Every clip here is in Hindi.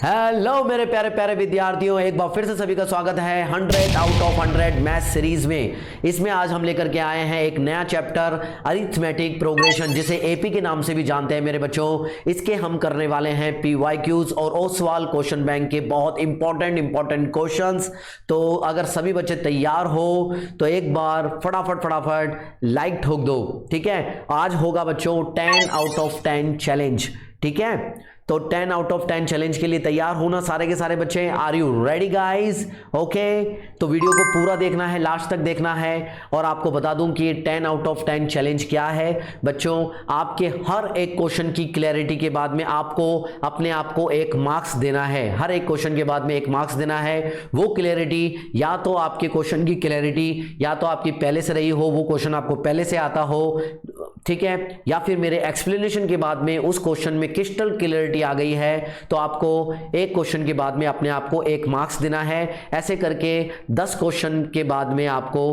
हेलो मेरे प्यारे प्यारे विद्यार्थियों, एक बार फिर से सभी का स्वागत है 100 आउट ऑफ 100 मैथ सीरीज में। इसमें आज हम लेकर के आए हैं एक नया चैप्टर अरिथमेटिक प्रोग्रेशन, जिसे एपी के नाम से भी जानते हैं मेरे बच्चों। इसके हम करने वाले हैं पीवाईक्यूज और ओसवाल क्वेश्चन बैंक के बहुत इंपॉर्टेंट क्वेश्चंस। तो अगर सभी बच्चे तैयार हो तो एक बार फटाफट लाइक ठोक दो, ठीक है। आज होगा बच्चों 10 आउट ऑफ 10 चैलेंज, ठीक है। तो 10 आउट ऑफ 10 चैलेंज के लिए तैयार होना सारे के सारे बच्चे। Are you ready guys? Okay, तो वीडियो को पूरा देखना है, लास्ट तक देखना है। और आपको बता दूं कि 10 आउट ऑफ 10 चैलेंज क्या है बच्चों। आपके हर एक क्वेश्चन की क्लैरिटी के बाद में आपको अपने आप को एक मार्क्स देना है। हर एक क्वेश्चन के बाद में एक मार्क्स देना है। वो क्लैरिटी या तो आपके क्वेश्चन की क्लैरिटी या तो आपकी पहले से रही हो, वो क्वेश्चन आपको पहले से आता हो, ठीक है, या फिर मेरे एक्सप्लेनेशन के बाद में उस क्वेश्चन में क्रिस्टल क्लियरिटी आ गई है, तो आपको एक क्वेश्चन के बाद में अपने आप को एक मार्क्स देना है। ऐसे करके 10 क्वेश्चन के बाद में आपको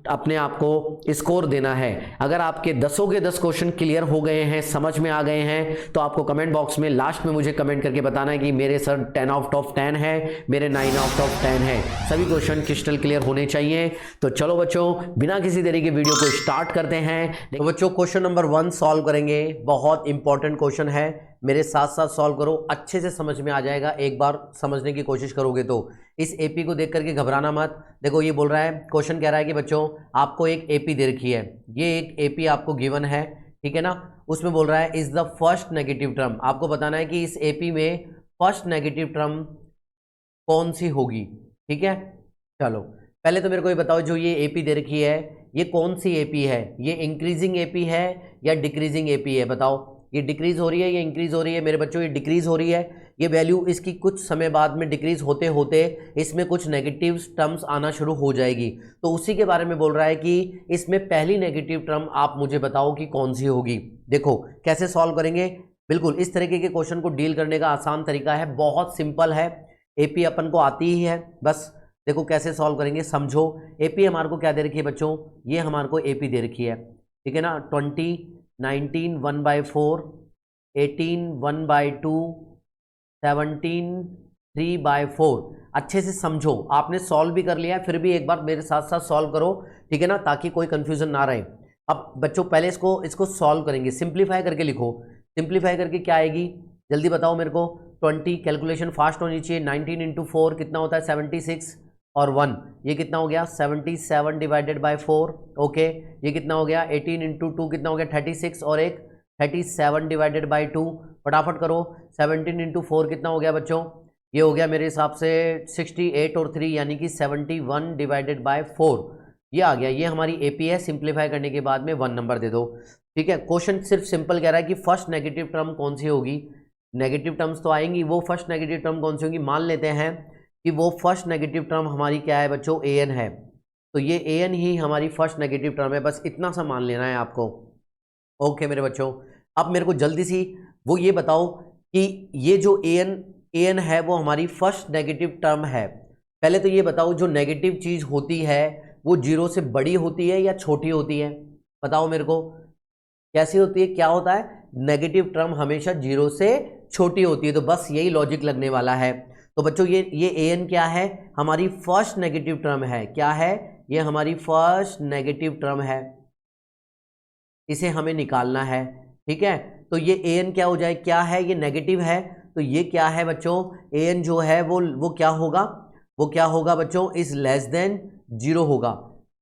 अपने आप को स्कोर देना है। अगर आपके 10 के 10 क्वेश्चन क्लियर हो गए हैं, समझ में आ गए हैं, तो आपको कमेंट बॉक्स में लास्ट में मुझे कमेंट करके बताना है कि मेरे सर 10 आउट ऑफ 10 है, मेरे 9 आउट ऑफ 10 है। सभी क्वेश्चन क्रिस्टल क्लियर होने चाहिए। तो चलो बच्चों, बिना किसी देरी के वीडियो को स्टार्ट करते हैं। तो बच्चों, क्वेश्चन नंबर 1 सॉल्व करेंगे। बहुत इंपॉर्टेंट क्वेश्चन है, मेरे साथ साथ सॉल्व करो, अच्छे से समझ में आ जाएगा। एक बार समझने की कोशिश करोगे तो इस एपी को देख करके घबराना मत। देखो, ये बोल रहा है, क्वेश्चन कह रहा है कि बच्चों आपको एक एपी दे रखी है, ये एक एपी आपको गिवन है, ठीक है ना। उसमें बोल रहा है is the first negative term. आपको बताना है कि इस एपी में फर्स्ट नेगेटिव टर्म कौन सी होगी, ठीक है। चलो पहले तो मेरे को ये बताओ, जो ये एपी दे रखी है ये कौन सी एपी है? ये इंक्रीजिंग एपी है या डिक्रीजिंग एपी है? बताओ, ये डिक्रीज हो रही है या इंक्रीज हो रही है? मेरे बच्चों, ये डिक्रीज हो रही है। ये वैल्यू इसकी कुछ समय बाद में डिक्रीज होते होते इसमें कुछ नेगेटिव टर्म्स आना शुरू हो जाएगी। तो उसी के बारे में बोल रहा है कि इसमें पहली नेगेटिव टर्म आप मुझे बताओ कि कौन सी होगी। देखो कैसे सॉल्व करेंगे। बिल्कुल इस तरीके के क्वेश्चन को डील करने का आसान तरीका है, बहुत सिंपल है। एपी अपन को आती ही है, बस देखो कैसे सॉल्व करेंगे, समझो। एपी हमारे को क्या दे रखी है बच्चों? ये हमारे को एपी दे रखी है, ठीक है ना। 20, 19 1/4, 18 1/2, 17 3/4। अच्छे से समझो। आपने सॉल्व भी कर लिया है, फिर भी एक बार मेरे साथ साथ सॉल्व करो, ठीक है ना, ताकि कोई कंफ्यूजन ना रहे। अब बच्चों पहले इसको सॉल्व करेंगे, सिंप्लीफाई करके लिखो। सिंप्लीफाई करके क्या आएगी जल्दी बताओ मेरे को। 20, कैलकुलेशन फास्ट होनी चाहिए। 19 × 4 कितना होता है? 76 और 1 ये कितना हो गया? 77 डिवाइडेड बाय 4। ओके, ये कितना हो गया? 18 × 2 कितना हो गया? 36 और एक 37 डिवाइडेड बाय 2। फटाफट करो। 17 × 4 कितना हो गया बच्चों? ये हो गया मेरे हिसाब से 68 और 3 यानी कि 71 डिवाइडेड बाय 4। ये आ गया, ये हमारी एपी है। सिंप्लीफाई करने के बाद में 1 नंबर दे दो, ठीक है। क्वेश्चन सिर्फ सिंपल कह रहा है कि फर्स्ट नेगेटिव टर्म कौन सी होगी। नेगेटिव टर्म्स तो आएंगी, वो फर्स्ट नेगेटिव टर्म कौन सी होगी? मान लेते हैं कि वो फर्स्ट नेगेटिव टर्म हमारी क्या है बच्चों? an है। तो ये an ही हमारी फर्स्ट नेगेटिव टर्म है, बस इतना सा मान लेना है आपको। ओके मेरे बच्चों, अब मेरे को जल्दी सी वो ये बताओ कि ये जो an है वो हमारी फर्स्ट नेगेटिव टर्म है। पहले तो ये बताओ, जो नेगेटिव चीज़ होती है वो 0 से बड़ी होती है या छोटी होती है? बताओ मेरे को, कैसी होती है? क्या होता है? नेगेटिव टर्म हमेशा 0 से छोटी होती है। तो बस यही लॉजिक लगने वाला है। तो बच्चों ये an क्या है? हमारी फर्स्ट नेगेटिव टर्म है। क्या है? ये हमारी फर्स्ट नेगेटिव टर्म है, इसे हमें निकालना है, ठीक है। तो ये an क्या हो जाए? क्या है? ये नेगेटिव है, तो ये क्या है बच्चों? an जो है वो क्या होगा? वो क्या होगा बच्चों? इज लेस देन 0 होगा,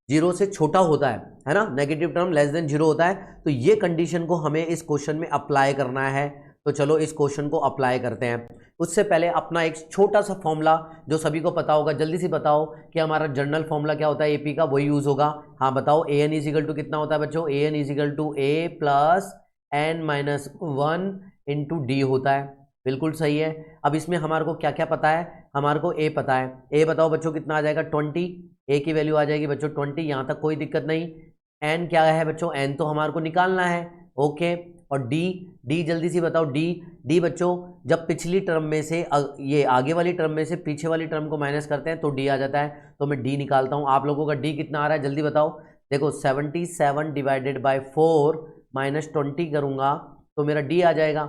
0 से छोटा होता है ना। नेगेटिव टर्म लेस देन 0 होता है। तो ये कंडीशन को हमें इस क्वेश्चन में अप्लाई करना है। तो चलो इस क्वेश्चन को अप्लाई करते हैं। उससे पहले अपना एक छोटा सा फॉर्मूला जो सभी को पता होगा, जल्दी से बताओ कि हमारा जनरल फॉर्मूला क्या होता है एपी का, वही यूज होगा। हाँ बताओ, an इजिकल टू कितना होता है बच्चों? an is equal to a plus n-1 into D होता है। बिल्कुल सही है। अब इसमें हमारे को क्या क्या पता है? हमारे को a पता है। a बताओ बच्चों कितना आ जाएगा? 20। a की वैल्यू आ जाएगी बच्चों 20, यहाँ तक कोई दिक्कत नहीं। n क्या है बच्चों? n तो हमारे को निकालना है, ओके। और d जल्दी से बताओ। d बच्चों जब पिछली टर्म में से ये आगे वाली टर्म में से पीछे वाली टर्म को माइनस करते हैं तो d आ जाता है। तो मैं d निकालता हूँ। आप लोगों का d कितना आ रहा है जल्दी बताओ। देखो 77 डिवाइडेड बाय 4 -20 करूँगा तो मेरा d आ जाएगा,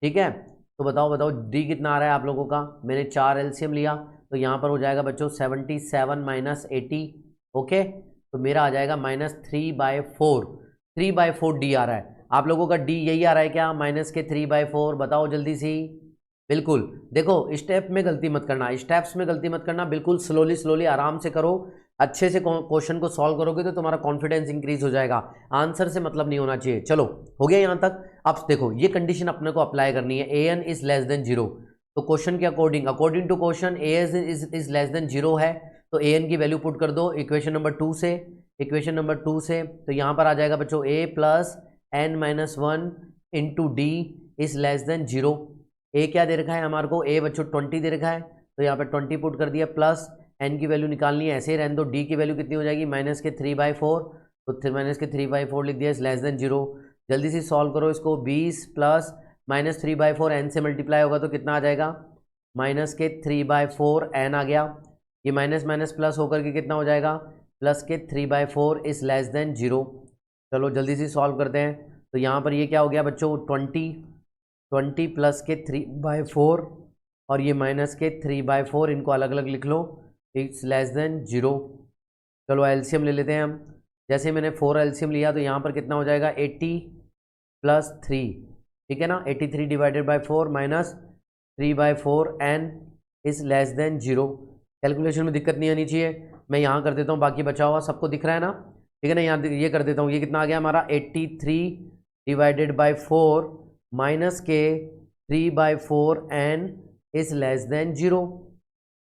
ठीक है। तो बताओ बताओ डी कितना आ रहा है आप लोगों का। मैंने 4 एलसीएम लिया तो यहाँ पर हो जाएगा बच्चों 77 माइनस 80। ओके, तो मेरा आ जाएगा -3/4। 3/4 डी आ रहा है। आप लोगों का डी यही आ रहा है क्या, -3/4? बताओ जल्दी सी। बिल्कुल, देखो स्टेप में गलती मत करना, स्टेप्स में गलती मत करना, बिल्कुल स्लोली स्लोली आराम से करो। अच्छे से क्वेश्चन को सॉल्व करोगे तो तुम्हारा कॉन्फिडेंस इंक्रीज हो जाएगा। आंसर से मतलब नहीं होना चाहिए। चलो हो गया यहाँ तक। अब देखो ये कंडीशन अपने को अप्लाई करनी है, A N is less than 0। तो क्वेश्चन के according to question A is less than 0 है, तो ए एन की वैल्यू पुट कर दो इक्वेशन नंबर 2 से। इक्वेशन नंबर 2 से तो यहाँ पर आ जाएगा बच्चों a plus N minus 1 into D is less than 0। A क्या दे रखा है हमारे को, ए बच्चों 20 दे रखा है, तो यहाँ पर 20 पुट कर दिया, प्लस एन की वैल्यू निकालनी है, ऐसे ही रहने दो। डी की वैल्यू कितनी हो जाएगी, -3/4, तो -3/4 लिख दिया इज लेस देन 0। जल्दी से सॉल्व करो इसको। 20 प्लस -3/4 एन से मल्टीप्लाई होगा तो कितना आ जाएगा, -3/4 एन आ गया। ये माइनस माइनस प्लस होकर के कितना हो जाएगा, +3/4 इज लेस देन 0। चलो जल्दी से सॉल्व करते हैं। तो यहाँ पर ये क्या हो गया बच्चों, 20 प्लस के 3/4 और ये -3/4, इनको अलग अलग लिख लो, इट्स लेस देन 0। चलो एलसीएम ले लेते हैं हम। जैसे मैंने 4 एलसीएम लिया तो यहाँ पर कितना हो जाएगा, 80 + 3, ठीक है ना। 83 divided by 4 -3/4 N is less than 0। Calculation में दिक्कत नहीं आनी चाहिए। मैं यहाँ कर देता हूँ, बाकी बचा हुआ सबको दिख रहा है ना, ठीक है ना। यहाँ ये कर देता हूँ, ये कितना आ गया हमारा, 83 डिवाइडेड बाई 4 माइनस के 3/4 एन इज लेस देन 0,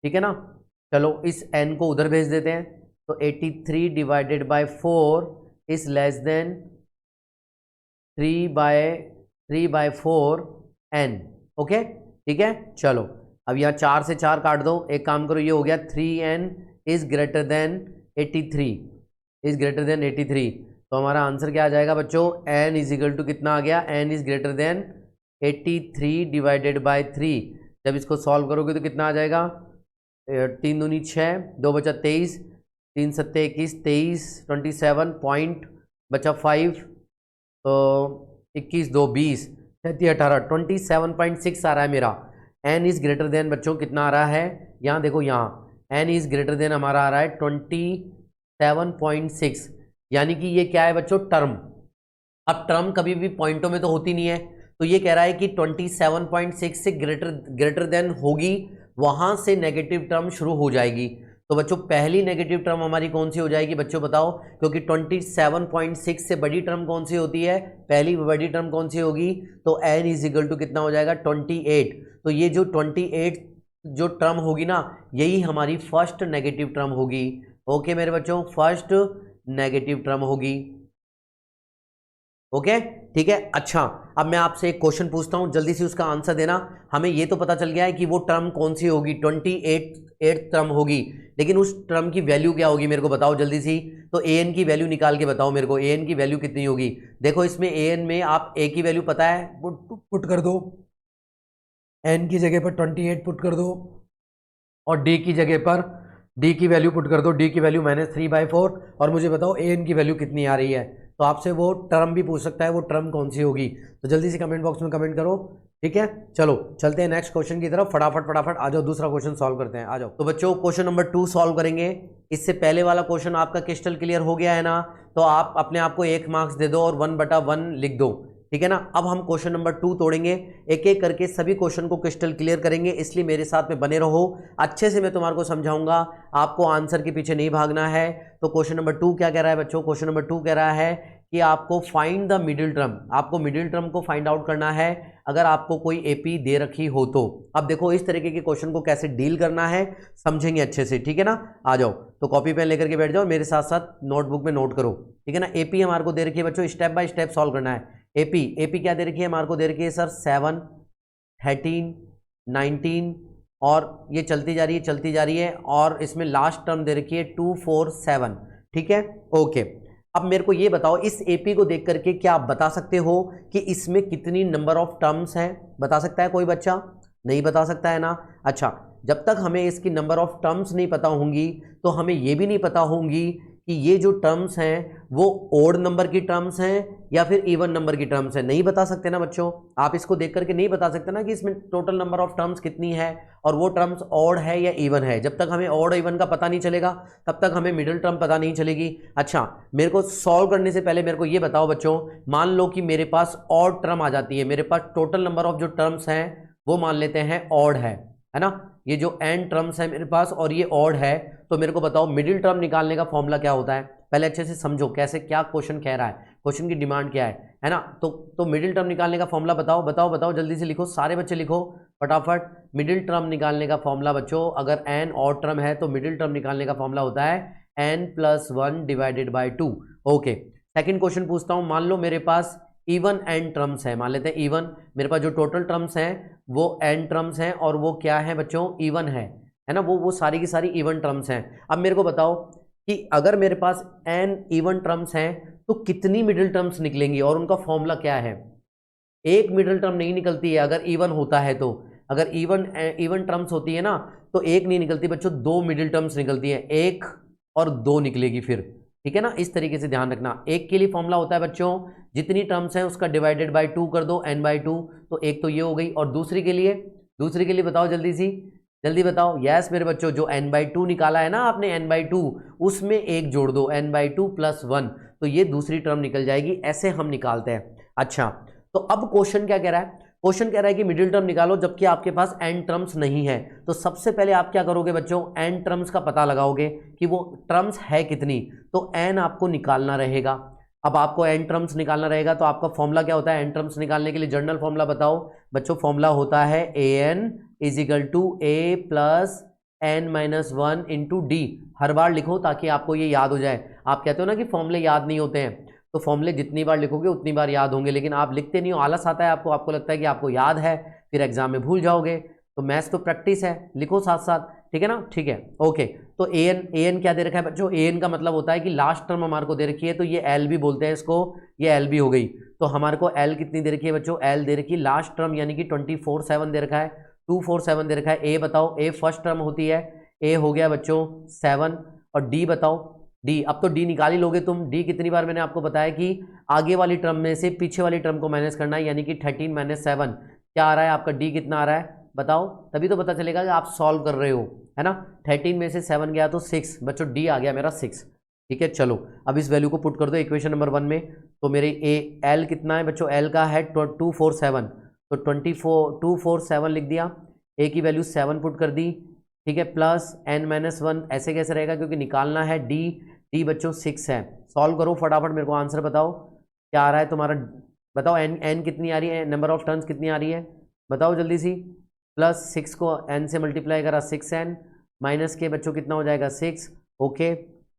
ठीक है ना। चलो इस n को उधर भेज देते हैं, तो 83 divided by 4 is less then 3/4 n। Okay ठीक है। चलो अब यहाँ 4 से 4 काट दो, एक काम करो, ये हो गया 3n is greater than 83, is greater than 83। तो हमारा आंसर क्या आ जाएगा बच्चों, n इज इक्वल टू कितना आ गया, n is greater than 83 divided by 3। जब इसको सॉल्व करोगे तो कितना आ जाएगा, 3 दूनी 6, 2 बचा 23, 3 सत्ते 21, 23, 27 पॉइंट बचा 5, तो 21 2 20, 33 18, 27.6 आ रहा है मेरा। n इज ग्रेटर देन बच्चों कितना आ रहा है, यहाँ देखो, यहाँ n इज ग्रेटर देन हमारा आ रहा है 27.6, यानी कि ये क्या है बच्चों, टर्म। अब टर्म कभी भी पॉइंटों में तो होती नहीं है, तो ये कह रहा है कि 27.6 से ग्रेटर देन होगी, वहां से नेगेटिव टर्म शुरू हो जाएगी। तो बच्चों पहली नेगेटिव टर्म हमारी कौन सी हो जाएगी बच्चों बताओ, क्योंकि 27.6 से बड़ी टर्म कौन सी होती है, पहली बड़ी टर्म कौन सी होगी, तो n इज इक्वल टू कितना हो जाएगा, 28। तो ये जो 28 जो टर्म होगी ना, यही हमारी फर्स्ट नेगेटिव टर्म होगी। ओके मेरे बच्चों, फर्स्ट नेगेटिव टर्म होगी। ओके ठीक है। अच्छा अब मैं आपसे एक क्वेश्चन पूछता हूं, जल्दी से उसका आंसर देना। हमें ये तो पता चल गया है कि वो टर्म कौन सी होगी, 28 टर्म होगी, लेकिन उस टर्म की वैल्यू क्या होगी मेरे को बताओ जल्दी सी। तो ए एन की वैल्यू निकाल के बताओ मेरे को, ए एन की वैल्यू कितनी होगी। देखो इसमें ए एन में आप ए की वैल्यू पता है, पुट कर दो, एन की जगह पर 28 पुट कर दो, और डी की जगह पर डी की वैल्यू पुट कर दो, डी की वैल्यू -3/4, और मुझे बताओ ए एन की वैल्यू कितनी आ रही है। तो आपसे वो टर्म भी पूछ सकता है, वो टर्म कौन सी होगी। तो जल्दी से कमेंट बॉक्स में कमेंट करो, ठीक है। चलो चलते हैं नेक्स्ट क्वेश्चन की तरफ, फटाफट फटाफट आ जाओ, दूसरा क्वेश्चन सॉल्व करते हैं, आ जाओ। तो बच्चों क्वेश्चन नंबर 2 सॉल्व करेंगे। इससे पहले वाला क्वेश्चन आपका क्रिस्टल क्लियर हो गया है ना, तो आप अपने आप को 1 मार्क्स दे दो और 1/1 लिख दो, ठीक है ना। अब हम क्वेश्चन नंबर 2 तोड़ेंगे, एक एक करके सभी क्वेश्चन को क्रिस्टल क्लियर करेंगे, इसलिए मेरे साथ में बने रहो, अच्छे से मैं तुम्हारे को समझाऊंगा, आपको आंसर के पीछे नहीं भागना है। तो क्वेश्चन नंबर 2 क्या कह रहा है बच्चों, क्वेश्चन नंबर 2 कह रहा है कि आपको फाइंड द मिडिल टर्म, आपको मिडिल टर्म को फाइंड आउट करना है अगर आपको कोई एपी दे रखी हो तो। अब देखो इस तरीके के क्वेश्चन को कैसे डील करना है समझेंगे अच्छे से, ठीक है ना। आ जाओ, तो कॉपी पेन लेकर के बैठ जाओ, मेरे साथ साथ नोटबुक में नोट करो, ठीक है ना। एपी हमारे को दे रखी है बच्चों, स्टेप बाय स्टेप सॉल्व करना है। एपी क्या दे रखी है हमारे को, दे रखी है सर 7, 13, 19, और ये चलती जा रही है, और इसमें लास्ट टर्म दे रखी है 2, 4, 7, ठीक है। ओके अब मेरे को ये बताओ, इस एपी को देख करके क्या आप बता सकते हो कि इसमें कितनी नंबर ऑफ टर्म्स हैं, बता सकता है कोई बच्चा, नहीं बता सकता है ना। अच्छा जब तक हमें इसकी नंबर ऑफ टर्म्स नहीं पता होंगी, तो हमें ये भी नहीं पता होंगी कि ये जो टर्म्स हैं वो ओड नंबर की टर्म्स हैं या फिर इवन नंबर की टर्म्स हैं? नहीं बता सकते ना बच्चों, आप इसको देख करके नहीं बता सकते ना कि इसमें टोटल नंबर ऑफ टर्म्स कितनी है और वो टर्म्स ओड है या इवन है। जब तक हमें ओड इवन का पता नहीं चलेगा तब तक हमें मिडिल टर्म पता नहीं चलेगी। अच्छा, मेरे को सॉल्व करने से पहले मेरे को ये बताओ बच्चों, मान लो कि मेरे पास ऑड टर्म आ जाती है, मेरे पास टोटल नंबर ऑफ जो टर्म्स हैं वो मान लेते हैं ऑड है ना, ये जो एन टर्म्स है मेरे पास और ये ऑड है, तो मेरे को बताओ मिडिल टर्म निकालने का फॉर्मूला क्या होता है? पहले अच्छे से समझो कैसे, क्या क्वेश्चन कह रहा है, क्वेश्चन की डिमांड क्या है ना। तो मिडिल टर्म निकालने का फॉर्मूला बताओ बताओ बताओ, जल्दी से लिखो, सारे बच्चे लिखो फटाफट। मिडिल टर्म निकालने का फॉर्मूला बच्चों, अगर एन ऑड टर्म है तो मिडिल टर्म निकालने का फॉर्मूला होता है n+1 divided by 2। Okay, second question पूछता हूं, मान लो मेरे पास इवन एन टर्म्स है, मान लेते हैं इवन, मेरे पास जो टोटल टर्म्स हैं वो एन टर्म्स हैं और वो क्या है बच्चों? इवन है ना, वो सारी की सारी इवन टर्म्स हैं। अब मेरे को बताओ कि अगर मेरे पास एन इवन टर्म्स हैं तो कितनी मिडिल टर्म्स निकलेंगी और उनका फॉर्मूला क्या है? एक मिडिल टर्म नहीं निकलती है अगर इवन होता है तो, अगर इवन टर्म्स होती है ना तो एक नहीं निकलती बच्चों, दो मिडिल टर्म्स निकलती है, एक और दो निकलेगी फिर, ठीक है ना। इस तरीके से ध्यान रखना, एक के लिए फॉर्मूला होता है बच्चों जितनी टर्म्स हैं उसका डिवाइडेड बाय 2 कर दो, n/2, तो एक तो ये हो गई। और दूसरी के लिए बताओ जल्दी बताओ। यस मेरे बच्चों, जो n/2 निकाला है ना आपने, n/2 उसमें एक जोड़ दो, n/2 + 1, तो ये दूसरी टर्म निकल जाएगी। ऐसे हम निकालते हैं। अच्छा, तो अब क्वेश्चन क्या कह रहा है? क्वेश्चन कह रहा है कि मिडिल टर्म निकालो जबकि आपके पास n टर्म्स नहीं है। तो सबसे पहले आप क्या करोगे बच्चों? n टर्म्स का पता लगाओगे कि वो टर्म्स है कितनी, तो n आपको निकालना रहेगा। अब आपको n टर्म्स निकालना रहेगा तो आपका फॉर्मूला क्या होता है n टर्म्स निकालने के लिए? जनरल फॉर्मूला बताओ बच्चों। फॉर्मूला होता है an = a + n-1 × d। हर बार लिखो ताकि आपको ये याद हो जाए। आप कहते हो ना कि फॉर्मूले याद नहीं होते हैं, तो फॉर्मूले जितनी बार लिखोगे उतनी बार याद होंगे, लेकिन आप लिखते नहीं हो, आलस आता है आपको लगता है कि आपको याद है, फिर एग्जाम में भूल जाओगे। तो मैथ्स तो प्रैक्टिस है, लिखो साथ साथ, ठीक है ना। ठीक है, ओके। तो an क्या दे रखा है बच्चों? an का मतलब होता है कि लास्ट टर्म हमारे को दे रखी है, तो ये l भी बोलते हैं इसको, ये l भी हो गई। तो हमारे को l कितनी दे रखी है बच्चों? l दे रखी है लास्ट टर्म यानी कि 24/7 दे रखा है, 247 दे रखा है। a बताओ, a फर्स्ट टर्म होती है, a हो गया बच्चों 7, और d बताओ, d अब तो d निकाल ही लोगे तुम। d कितनी बार मैंने आपको बताया कि आगे वाली टर्म में से पीछे वाली टर्म को माइनस करना है, यानी कि 13 - 7 क्या आ रहा है आपका? d कितना आ रहा है बताओ, तभी तो पता चलेगा कि आप सॉल्व कर रहे हो, है ना। 13 में से 7 गया तो 6 बच्चों, d आ गया मेरा 6, ठीक है। चलो अब इस वैल्यू को पुट कर दो इक्वेशन नंबर 1 में। तो मेरे l कितना है बच्चों? l का है 247, तो 247 लिख दिया, a की वैल्यू 7 पुट कर दी, ठीक है, प्लस n-1। ऐसे कैसे रहेगा? क्योंकि निकालना है d बच्चों 6 है। सॉल्व करो फटाफट, मेरे को आंसर बताओ क्या आ रहा है तुम्हारा। बताओ n कितनी आ रही है, नंबर ऑफ टर्न्स कितनी आ रही है बताओ जल्दी सी। प्लस 6 को n से मल्टीप्लाई करा 6n, माइनस के बच्चों कितना हो जाएगा 6। ओके,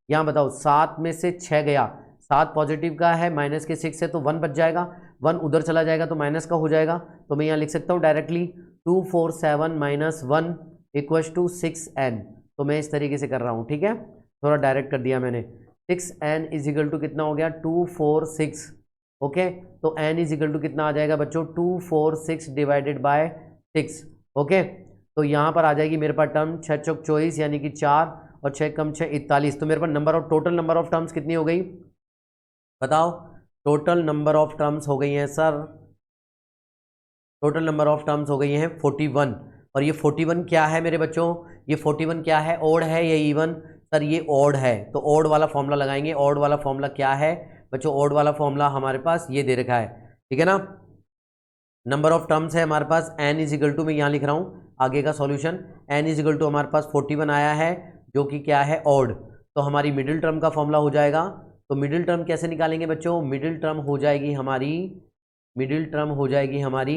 यहाँ बताओ 7 में से 6 गया, 7 पॉजिटिव का है, माइनस के 6 है तो 1 बच जाएगा, 1 उधर चला जाएगा तो माइनस का हो जाएगा। तो मैं यहाँ लिख सकता हूँ डायरेक्टली 247 - 1 = 6n। तो मैं इस तरीके से कर रहा हूँ, ठीक है, थोड़ा डायरेक्ट कर दिया मैंने। 6n = कितना हो गया? 246। ओके, तो n = कितना आ जाएगा बच्चों? 246 डिवाइडेड बाय 6। ओके, तो यहाँ पर आ जाएगी मेरे पास टर्म 6 × 4 = 24, यानी कि 4 और 6 × 6 = 41। तो मेरे पास टोटल नंबर ऑफ टर्म्स कितनी हो गई बताओ? टोटल नंबर ऑफ टर्म्स हो गई हैं sir, total number of terms हो गई हैं 41। और ये 41 क्या है मेरे बच्चों? ये 41 क्या है? ओड है या इवन? सर ये ओड है, तो ओड वाला फॉर्मूला लगाएंगे। ओड वाला फॉर्मूला क्या है बच्चों? ओड वाला फॉर्मूला हमारे पास ये दे रखा है, ठीक है ना। नंबर ऑफ टर्म्स है हमारे पास n = मैं यहाँ लिख रहा हूँ आगे का सॉल्यूशन, n = हमारे पास 41 आया है, जो कि क्या है? ओड। तो हमारी मिडिल टर्म का फॉर्मूला हो जाएगा। तो मिडिल टर्म कैसे निकालेंगे बच्चों? मिडिल टर्म हो जाएगी हमारी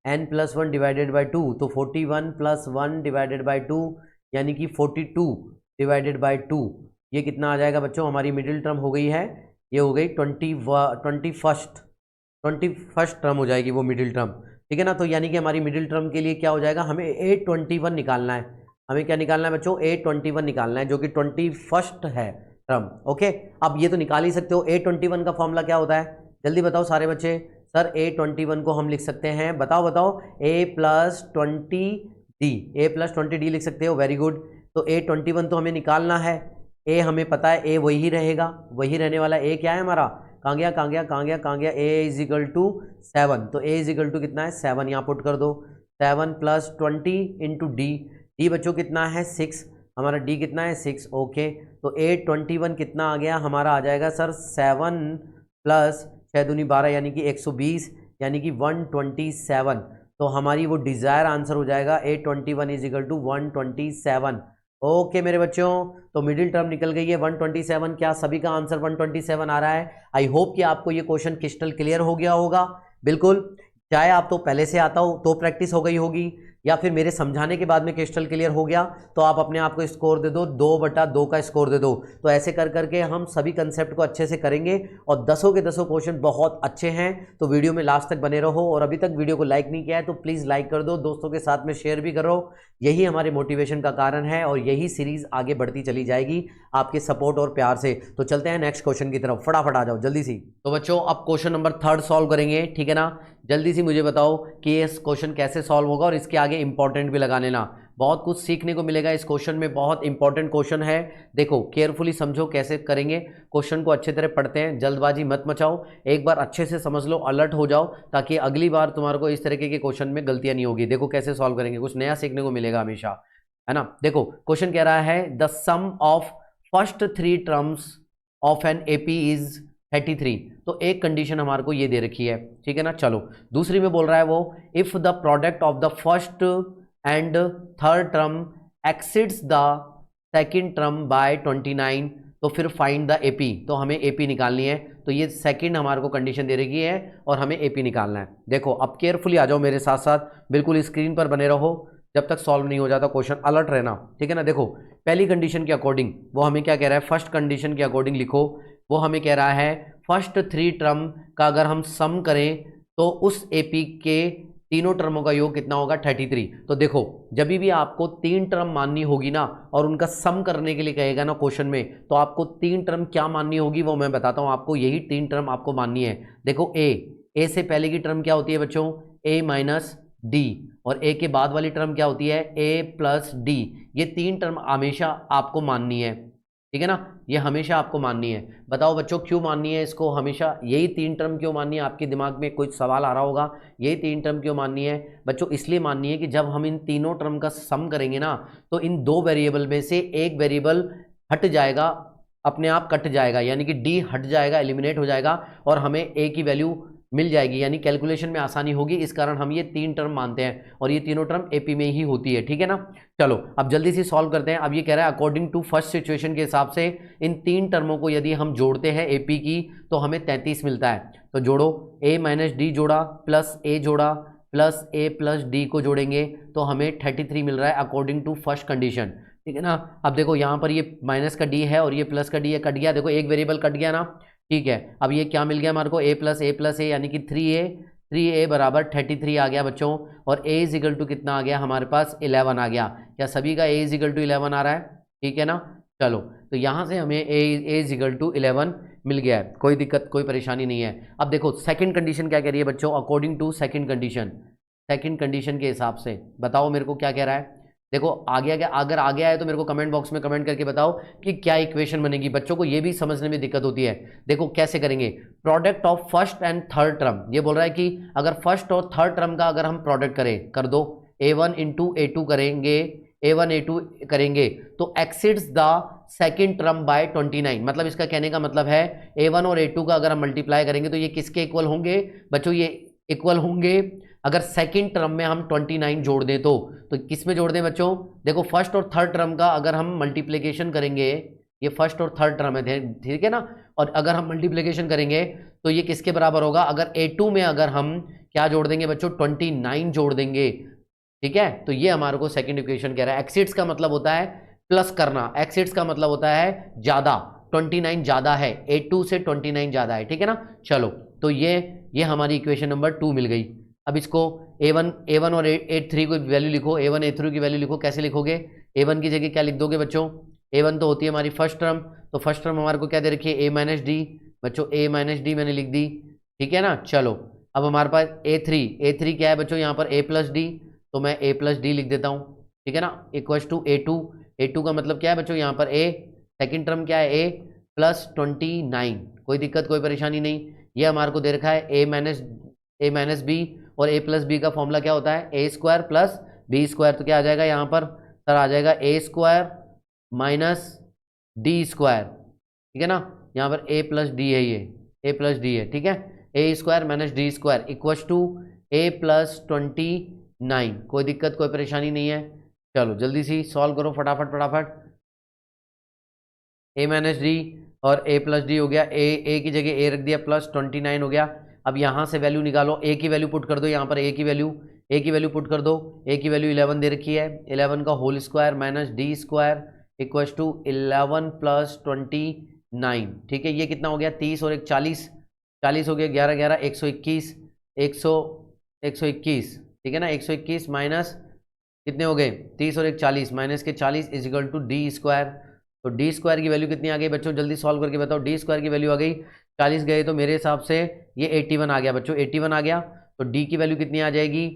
n+1 डिवाइडेड बाई 2, तो 41 + 1 डिवाइडेड बाई 2 यानी कि 42 डिवाइडेड बाई 2। ये कितना आ जाएगा बच्चों? हमारी मिडिल टर्म हो गई है, ये हो गई 21st टर्म हो जाएगी वो मिडिल टर्म, ठीक है ना। तो यानी कि हमारी मिडिल टर्म के लिए क्या हो जाएगा? हमें A21 निकालना है। हमें क्या निकालना है बच्चों? A21 निकालना है, जो कि 21st है टर्म। ओके, अब ये तो निकाल ही सकते हो। A21 का फॉर्मूला क्या होता है? जल्दी बताओ सारे बच्चे। सर A21 को हम लिख सकते हैं, बताओ A + 20D लिख सकते हो, वेरी गुड। तो A21 तो हमें निकालना है, ए हमें पता है ए वही रहेगा, वही रहने वाला। ए क्या है हमारा, कहाँ गया कहाँ गया कहाँ गया कहाँ गया, ए इज इक्वल टू 7। तो ए इज इक्वल टू कितना है 7, यहाँ पुट कर दो। 7 प्लस 20 इंटू डी, डी बच्चों कितना है 6, हमारा डी कितना है 6। ओके, तो 821 कितना आ गया हमारा, आ जाएगा सर 7 प्लस 6 दूनी 12 यानी कि 120 यानी कि 127। तो हमारी वो डिज़ायर आंसर हो जाएगा 821 इज इक्वल टू 127। ओके मेरे बच्चों, तो मिडिल टर्म निकल गई है 127। क्या सभी का आंसर 127 आ रहा है? आई होप कि आपको ये क्वेश्चन क्रिस्टल क्लियर हो गया होगा। बिल्कुल, चाहे आप तो पहले से आता हो तो प्रैक्टिस हो गई होगी, या फिर मेरे समझाने के बाद में क्रिस्टल क्लियर हो गया तो आप अपने आप को स्कोर दे दो, 2/2 का स्कोर दे दो। तो ऐसे कर करके हम सभी कंसेप्ट को अच्छे से करेंगे और 10 के 10 क्वेश्चन बहुत अच्छे हैं। तो वीडियो में लास्ट तक बने रहो, और अभी तक वीडियो को लाइक नहीं किया है तो प्लीज़ लाइक कर दो, दोस्तों के साथ में शेयर भी करो। यही हमारे मोटिवेशन का कारण है और यही सीरीज आगे बढ़ती चली जाएगी आपके सपोर्ट और प्यार से। तो चलते हैं नेक्स्ट क्वेश्चन की तरफ, फटाफट आ जाओ जल्दी सी। तो बच्चों अब क्वेश्चन नंबर 3 सॉल्व करेंगे, ठीक है ना। जल्दी से मुझे बताओ कि ये क्वेश्चन कैसे सॉल्व होगा, और इसके आगे इंपॉर्टेंट भी लगा लेना, बहुत कुछ सीखने को मिलेगा इस क्वेश्चन में। बहुत इंपॉर्टेंट क्वेश्चन है, देखो केयरफुली समझो कैसे करेंगे। क्वेश्चन को अच्छे तरह पढ़ते हैं, जल्दबाजी मत मचाओ, एक बार अच्छे से समझ लो, अलर्ट हो जाओ, ताकि अगली बार तुम्हारे को इस तरीके के क्वेश्चन में गलतियां नहीं होगी। देखो कैसे सॉल्व करेंगे, कुछ नया सीखने को मिलेगा हमेशा, है ना। देखो क्वेश्चन कह रहा है the sum of first 3 terms of an AP is 33। तो एक कंडीशन हमारे को ये दे रखी है, ठीक है ना। चलो दूसरी में बोल रहा है वो, if the product of the first and third term exceeds the second term by 29, तो फिर फाइंड द एपी। तो हमें एपी निकालनी है, तो ये सेकंड हमारे को कंडीशन दे रखी है और हमें एपी निकालना है। देखो अब केयरफुली आ जाओ मेरे साथ साथ, बिल्कुल स्क्रीन पर बने रहो जब तक सॉल्व नहीं हो जाता क्वेश्चन, अलर्ट रहना, ठीक है ना। देखो पहली कंडीशन के अकॉर्डिंग वो हमें क्या कह रहा है, फर्स्ट कंडीशन के अकॉर्डिंग लिखो। वो हमें कह रहा है फर्स्ट 3 टर्म का अगर हम सम करें तो उस एपी के तीनों टर्मों का योग कितना होगा 33। तो देखो जब भी आपको 3 टर्म माननी होगी ना और उनका सम करने के लिए कहेगा ना क्वेश्चन में, तो आपको 3 टर्म क्या माननी होगी वो मैं बताता हूं आपको। यही 3 टर्म आपको माननी है। देखो ए से पहले की टर्म क्या होती है बच्चों, ए माइनस डी, और ए के बाद वाली टर्म क्या होती है, ए प्लस डी। ये 3 टर्म हमेशा आपको माननी है, ठीक है ना, ये हमेशा आपको माननी है। बताओ बच्चों क्यों माननी है इसको, हमेशा यही 3 टर्म क्यों माननी है? आपके दिमाग में कोई सवाल आ रहा होगा, यही 3 टर्म क्यों माननी है बच्चों? इसलिए माननी है कि जब हम इन तीनों टर्म का सम करेंगे ना, तो इन 2 वेरिएबल में से एक वेरिएबल हट जाएगा, अपने आप कट जाएगा, यानी कि डी हट जाएगा, एलिमिनेट हो जाएगा, और हमें ए की वैल्यू मिल जाएगी, यानी कैलकुलेशन में आसानी होगी। इस कारण हम ये 3 टर्म मानते हैं, और ये तीनों टर्म एपी में ही होती है, ठीक है ना। चलो अब जल्दी से सॉल्व करते हैं। अब ये कह रहा है अकॉर्डिंग टू फर्स्ट सिचुएशन के हिसाब से इन 3 टर्मों को यदि हम जोड़ते हैं एपी की, तो हमें 33 मिलता है। तो जोड़ो, ए माइनस डी जोड़ा प्लस ए जोड़ा प्लस ए प्लस डी को जोड़ेंगे तो हमें 33 मिल रहा है अकॉर्डिंग टू फर्स्ट कंडीशन, ठीक है ना। अब देखो यहाँ पर ये माइनस का डी है और ये प्लस का डी है, कट गया, देखो एक वेरिएबल कट गया ना, ठीक है। अब ये क्या मिल गया हमारे को, ए प्लस ए यानी कि 3a बराबर 33 आ गया बच्चों, और a इज इक्वल टू कितना आ गया हमारे पास 11 आ गया। क्या सभी का a इज इक्वल टू 11 आ रहा है, ठीक है ना। चलो तो यहाँ से हमें a इज इक्वल टू 11 मिल गया है, कोई दिक्कत कोई परेशानी नहीं है। अब देखो सेकंड कंडीशन क्या कह रही है बच्चों, अकॉर्डिंग टू सेकंड कंडीशन के हिसाब से बताओ मेरे को क्या कह रहा है। देखो आ गया क्या, अगर आ गया है तो मेरे को कमेंट बॉक्स में कमेंट करके बताओ कि क्या इक्वेशन बनेगी। बच्चों को ये भी समझने में दिक्कत होती है। देखो कैसे करेंगे, product of first and third term, ये बोल रहा है कि अगर फर्स्ट और थर्ड टर्म का अगर हम प्रोडक्ट करें, कर दो, a1 इंटू a2 करेंगे, a1 a2 करेंगे तो exceeds the second term by 29। मतलब इसका कहने का मतलब है a1 और a2 का अगर हम मल्टीप्लाई करेंगे तो ये किसके इक्वल होंगे बच्चों, ये इक्वल होंगे अगर सेकंड टर्म में हम 29 जोड़ दें तो किस में जोड़ दें बच्चों। देखो फर्स्ट और थर्ड टर्म का अगर हम मल्टीप्लिकेशन करेंगे, ये फर्स्ट और थर्ड टर्म है, ठीक है ना, और अगर हम मल्टीप्लिकेशन करेंगे तो ये किसके बराबर होगा, अगर a2 में अगर हम क्या जोड़ देंगे बच्चों, 29 जोड़ देंगे, ठीक है। तो ये हमारे को सेकंड इक्वेशन कह रहा है। एक्सिड्स का मतलब होता है प्लस करना, एक्सिड्स का मतलब होता है ज्यादा, 29 ज्यादा है, a2 से 29 ज्यादा है, ठीक है ना। चलो तो ये हमारी इक्वेशन नंबर 2 मिल गई। अब इसको a1 और a3 को वैल्यू लिखो, a1 a3 की वैल्यू लिखो। कैसे लिखोगे, a1 की जगह क्या लिख दोगे बच्चों, a1 तो होती है हमारी फर्स्ट टर्म, तो फर्स्ट टर्म हमारे को क्या दे रखी है, a माइनस डी बच्चों, a माइनस डी मैंने लिख दी, ठीक है ना। चलो अब हमारे पास a3 क्या है बच्चों, यहाँ पर a प्लस डी, तो मैं a प्लस डी लिख देता हूँ, ठीक है ना, इक्वल्स टू a2 का मतलब क्या है बच्चों, यहाँ पर a सेकंड टर्म क्या है a प्लस 29, कोई दिक्कत कोई परेशानी नहीं। ये हमारे को दे रखा है a माइनस बी, और a प्लस बी का फॉर्मूला क्या होता है a square plus B square. तो क्या आ जाएगा यहाँ पर सर, आ जाएगा a square minus D square, ठीक है ना। यहाँ पर a प्लस डी है, ये a प्लस डी है, ठीक है। a square minus D square equal to a plus 29, कोई दिक्कत कोई परेशानी नहीं है। चलो जल्दी से सॉल्व करो फटाफट फटाफट। a माइनस डी और a प्लस डी हो गया, a की जगह a रख दिया, प्लस 29 हो गया। अब यहाँ से वैल्यू निकालो, a की वैल्यू पुट कर दो, यहाँ पर a की वैल्यू पुट कर दो। a की वैल्यू 11 दे रखी है, 11 का whole square minus D square equal to 11 plus 29, ठीक है। ये कितना हो गया 30 और 1 40, 40 हो गया, 11 11 121, 121, ठीक है ना। 121 माइनस कितने हो गए 30 और 1 40, माइनस के 40 is equal to D square. तो डी स्क्वायर की वैल्यू कितनी आ गई बच्चों, जल्दी सॉल्व करके बताओ। डी स्क्वायर की वैल्यू आ गई 40 गए तो मेरे हिसाब से ये 81 आ गया बच्चों, 81 आ गया। तो डी की वैल्यू कितनी आ जाएगी,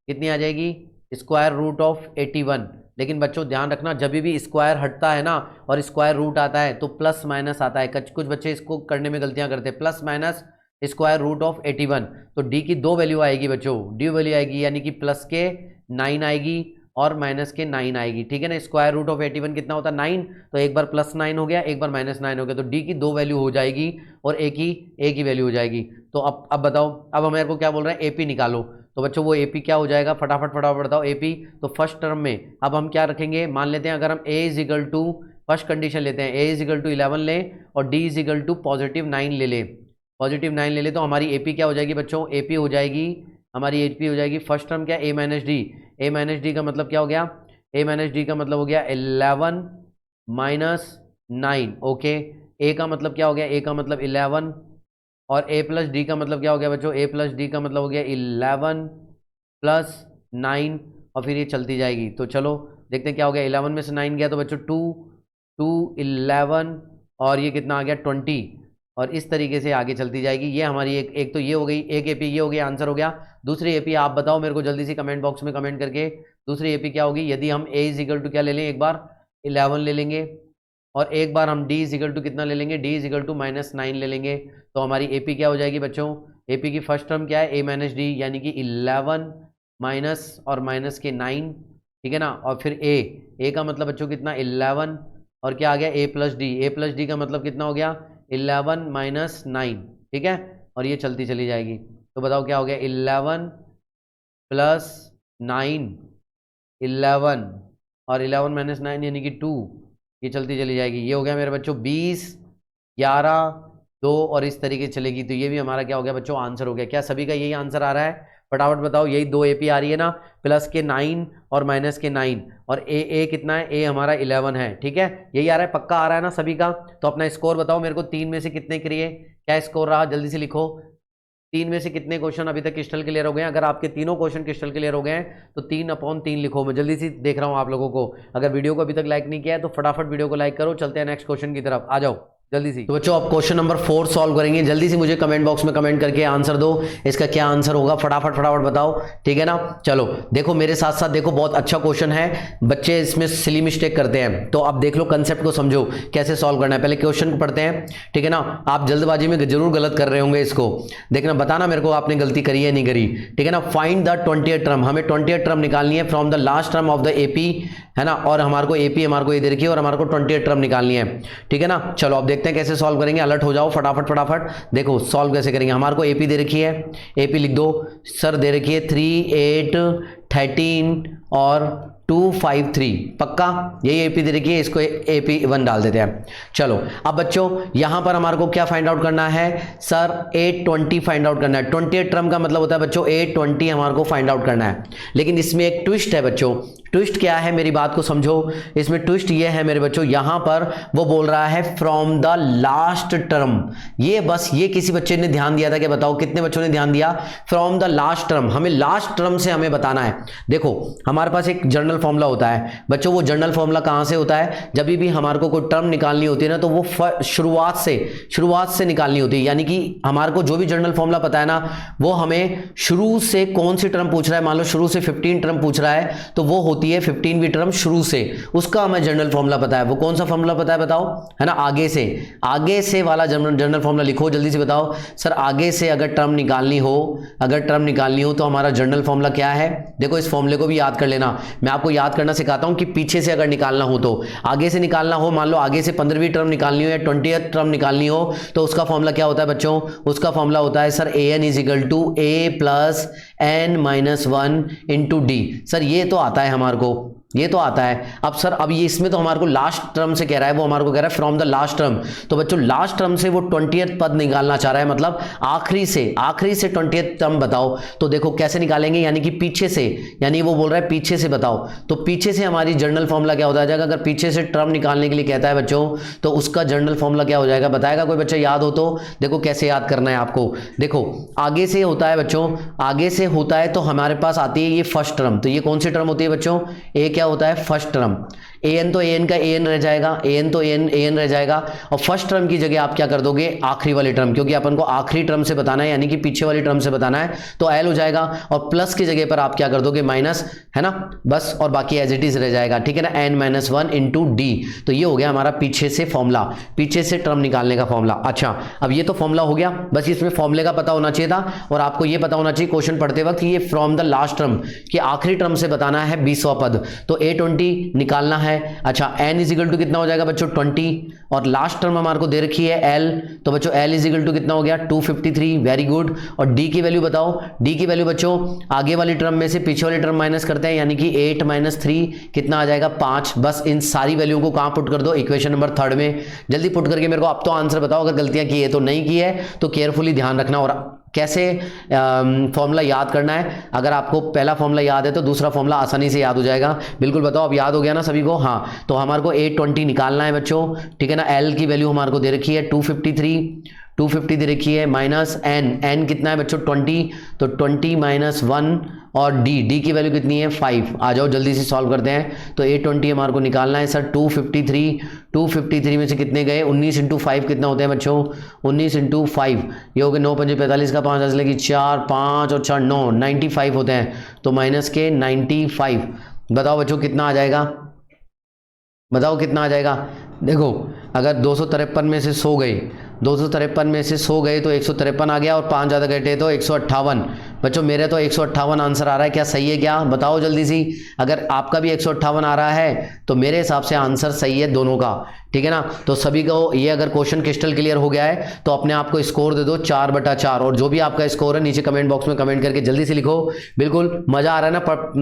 कितनी आ जाएगी स्क्वायर रूट ऑफ 81। लेकिन बच्चों ध्यान रखना, जब भी स्क्वायर हटता है ना और स्क्वायर रूट आता है तो प्लस माइनस आता है। कुछ बच्चे इसको करने में गलतियां करते हैं, plus minus square root of 81। तो डी की दो वैल्यू आएगी बच्चों, डी वैल्यू आएगी यानी कि प्लस के 9 आएगी और माइनस के 9 आएगी, ठीक है ना। स्क्वायर रूट ऑफ 81 कितना होता है 9, तो एक बार प्लस 9 हो गया, एक बार माइनस 9 हो गया। तो डी की दो वैल्यू हो जाएगी और ए की वैल्यू हो जाएगी। तो अब बताओ, अब हमारे को क्या बोल रहे हैं एपी निकालो। तो बच्चों वो एपी क्या हो जाएगा, फटाफट बताओ एपी। तो फर्स्ट टर्म में अब हम क्या रखेंगे, मान लेते हैं अगर हम A is equal to, first condition लेते हैं ए इज इक्वल टू 11 लें और D is equal to positive 9 ले लें, पॉजिटिव 9 ले लें, तो हमारी एपी क्या हो जाएगी बच्चों, एपी हो जाएगी, हमारी एपी हो जाएगी फर्स्ट टर्म क्या, ए माइनस डी। ए माइनस डी का मतलब क्या हो गया, ए माइनस डी का मतलब हो गया 11 माइनस 9, ओके। ए का मतलब क्या हो गया, ए का मतलब 11 और ए प्लस डी का मतलब क्या हो गया बच्चों, ए प्लस डी का मतलब हो गया 11 प्लस 9 और फिर ये चलती जाएगी। तो चलो देखते हैं क्या हो गया, 11 में से 9 गया तो बच्चों 2 11 और ये कितना आ गया 20, और इस तरीके से आगे चलती जाएगी। ये हमारी एक तो ये हो गई, एक एपी ये हो गया, आंसर हो गया। दूसरी एपी आप बताओ मेरे को जल्दी से कमेंट बॉक्स में कमेंट करके, दूसरी एपी क्या होगी। यदि हम ए इज इक्वल टू क्या ले लें, एक बार 11 ले लेंगे और एक बार हम डी इज इक्वल टू कितना ले लेंगे, D is equal to minus 9 ले लेंगे, तो हमारी एपी क्या हो जाएगी बच्चों, एपी की फर्स्ट टर्म क्या है ए माइनस डी यानी कि 11 माइनस और माइनस के 9, ठीक है ना। और फिर ए का मतलब बच्चों कितना 11 और क्या आ गया ए प्लस डी का मतलब कितना हो गया 11 माइनस 9, ठीक है। और ये चलती चली जाएगी। तो बताओ क्या हो गया 11 प्लस 9, 11 और 11 माइनस 9 यानी कि 2, ये चलती चली जाएगी। ये हो गया मेरे बच्चों 20 11 2 और इस तरीके से चलेगी। तो ये भी हमारा क्या हो गया बच्चों आंसर हो गया। क्या सभी का यही आंसर आ रहा है, फटाफट बताओ। यही दो एपी आ रही है ना, प्लस के 9 और माइनस के 9 और ए कितना है, ए हमारा 11 है, ठीक है। यही आ रहा है, पक्का आ रहा है ना सभी का। तो अपना स्कोर बताओ मेरे को, 3 में से कितने करिए, क्या स्कोर रहा जल्दी से लिखो। 3 में से कितने क्वेश्चन अभी तक क्रिस्टल क्लियर हो गए हैं। अगर आपके तीनों क्वेश्चन क्रिस्टल क्लियर हो गए हैं तो 3/3 लिखो। मैं जल्दी से देख रहा हूँ आप लोगों को। अगर वीडियो को अभी तक लाइक नहीं किया है तो फटाफट वीडियो को लाइक करो। चलते हैं नेक्स्ट क्वेश्चन की तरफ, आ जाओ जल्दी से। तो बच्चों अब क्वेश्चन नंबर 4 सॉल्व करेंगे। जल्दी से मुझे कमेंट बॉक्स में कमेंट करके आंसर दो, इसका क्या आंसर होगा, फटाफट बताओ, ठीक है ना। चलो देखो मेरे साथ साथ देखो, बहुत अच्छा क्वेश्चन है, बच्चे इसमें सिली मिस्टेक करते हैं। तो अब देख लो, कंसेप्ट को समझो कैसे सॉल्व करना है। पहले क्वेश्चन को पढ़ते हैं, ठीक है ना। आप जल्दबाजी में जरूर गलत कर रहे होंगे, इसको देखना, बताना मेरे को आपने गलती करी है नहीं करी, ठीक है ना। फाइंड द 20th टर्म, हमें 20th टर्म निकालनी है from the last term of the AP, है ना। और हमारे को एपी हमारे को ये दे रखी है और हमारे को 20th टर्म निकालनी है, ठीक है ना। चलो अब देखते हैं कैसे सॉल्व करेंगे। अलर्ट हो जाओ फटाफट देखो सॉल्व कैसे करेंगे। हमारे को एपी दे रखी है, एपी लिख दो सर, दे रखी है 3 8 13 और 253, पक्का यही एपी दे रखी है, इसको एपी 1 डाल देते हैं। चलो अब बच्चों यहां पर हमारे को क्या फाइंड आउट करना है सर, 820 फाइंड आउट करना है। 20th टर्म का मतलब होता है बच्चों 820 हमारे को फाइंड आउट करना है। लेकिन इसमें एक ट्विस्ट है बच्चों, ट्विस्ट क्या है मेरी बात को समझो। इसमें ट्विस्ट ये है मेरे बच्चों, यहां पर वो बोल रहा है फ्रॉम द लास्ट टर्म। ये बस ये किसी बच्चे ने ध्यान दिया था कि बताओ कितने बच्चों ने ध्यान दिया, फ्रॉम द लास्ट टर्म। हमें लास्ट टर्म से हमें बताना है। देखो हमारे पास एक जनरल फॉर्मूला होता है बच्चों, वो जनरल फॉर्मूला कहाँ से होता है, जब भी हमारे को कोई टर्म निकालनी होती है ना तो वो शुरुआत से निकालनी होती है। यानी कि हमारे को जो भी जनरल फॉर्मूला पता है ना, वो हमें शुरू से कौन सी टर्म पूछ रहा है, मान लो शुरू से 15 टर्म पूछ रहा है तो वो होती है 15वीं टर्म शुरू से, उसका हमें जनरल फॉर्मूला पता है। वो कौन सा फॉर्मूला पता है बताओ, है ना, आगे से वाला जनरल फॉर्मूला लिखो, जल्दी से बताओ सर। आगे से अगर टर्म निकालनी हो तो हमारा जनरल फॉर्मूला क्या है। देखो इस फॉर्मूले को भी याद कर लेना, मैं आपको याद करना सिखाता हूं कि पीछे से अगर निकालना हो तो आगे से निकालना हो, मान लो आगे से 15वीं टर्म निकालनी हो या 20th टर्म निकालनी हो तो उसका फॉर्मूला क्या होता है बच्चों, उसका फॉर्मूला होता है sir an is equal to a plus n minus 1 into D. Sir ये तो आता है हमारे को, ये तो आता है। अब सर अब ये इसमें तो हमारे को लास्ट टर्म से कह रहा है, वो हमारे को कह रहा है फ्रॉम द लास्ट टर्म। तो बच्चों लास्ट टर्म से वो 20th पद निकालना चाह रहा है, मतलब आखिरी से 20th टर्म बताओ। तो देखो कैसे निकालेंगे, यानी कि पीछे से, यानी वो बोल रहा है पीछे से बताओ। तो पीछे से हमारी जनरल फॉर्मूला क्या हो जाएगा, अगर पीछे से टर्म निकालने के लिए कहता है बच्चों तो उसका जनरल फॉर्मूला क्या हो जाएगा, बताएगा कोई बच्चा, याद हो तो देखो कैसे याद करना है आपको। देखो आगे से होता है बच्चों, आगे से होता है तो हमारे पास आती है ये फर्स्ट टर्म। तो ये कौन सी टर्म होती है बच्चों, ए क्या होता है फर्स्ट टर्म, an तो an का an रह जाएगा, an तो an रह जाएगा। और फर्स्ट टर्म की जगह आप क्या कर दोगे, आखिरी वाली टर्म, क्योंकि अपन को आखिरी टर्म से बताना है यानी कि पीछे वाली टर्म से बताना है, तो l हो जाएगा। और प्लस की जगह पर आप क्या कर दोगे, माइनस, है ना, बस, और बाकी एज इट इज रह जाएगा, ठीक है ना, n माइनस 1 इंटू डी। तो ये हो गया हमारा पीछे से फॉर्मूला, पीछे से टर्म निकालने का फॉर्मूला। अच्छा अब ये तो फॉर्मूला हो गया, बस इसमें फॉर्मूले का पता होना चाहिए था, और आपको ये पता होना चाहिए क्वेश्चन पढ़ते वक्त ये फ्रॉम द लास्ट टर्म कि आखिरी टर्म से बताना है 20वां पद, तो a20 निकालना है। अच्छा n इज इक्वल टू कितना हो जाएगा बच्चों 20, और लास्ट टर्म हमारे को दे रखी है l, तो बच्चों l इज इक्वल टू कितना हो गया 253, वेरी गुड। और d की वैल्यू बताओ, d की वैल्यू बच्चों आगे वाली टर्म में से पीछे वाली टर्म माइनस करते हैं, यानी कि 8 माइनस 3 कितना आ जाएगा 5। बस इन सारी वैल्यू को कहां पुट कर दो, इक्वेशन नंबर 3 में। जल्दी पुट करके मेरे को अब तो आंसर बताओ, अगर गलतियां की है तो नहीं की है तो केयरफुली ध्यान रखना। और कैसे फॉर्मूला याद करना है, अगर आपको पहला फॉर्मूला याद है तो दूसरा फॉर्मूला आसानी से याद हो जाएगा। बिल्कुल बताओ, अब याद हो गया ना सभी को, हाँ। तो हमारे को 820 निकालना है बच्चों, ठीक है ना। एल की वैल्यू हमारे को दे रखी है 250 दे रखी है, माइनस n कितना है बच्चों 20, तो 20 माइनस 1, और d की वैल्यू कितनी है 5। आ जाओ जल्दी से सॉल्व करते हैं। तो 820 हमारे को निकालना है सर 253 में से कितने गए, 19 इंटू 5 कितना होते हैं बच्चों, 19 इंटू 5 ये हो गए 9 5 45 का 5 लगी 4 5 और 4 9, 95 होते हैं। तो माइनस के 95, बताओ बच्चों कितना आ जाएगा, बताओ कितना आ जाएगा। देखो अगर 253 में से 100 गए, 253 में से 100 गए तो 153 आ गया, और 5 ज़्यादा घटे तो 158। बच्चों मेरे तो 158 आंसर आ रहा है, क्या सही है क्या, बताओ जल्दी सी। अगर आपका भी 158 आ रहा है तो मेरे हिसाब से आंसर सही है दोनों का, ठीक है ना। तो सभी को ये अगर क्वेश्चन क्रिस्टल क्लियर हो गया है तो अपने आप को स्कोर दे दो 4/4, और जो भी आपका स्कोर है नीचे कमेंट बॉक्स में कमेंट करके जल्दी से लिखो। बिल्कुल मजा आ रहा है ना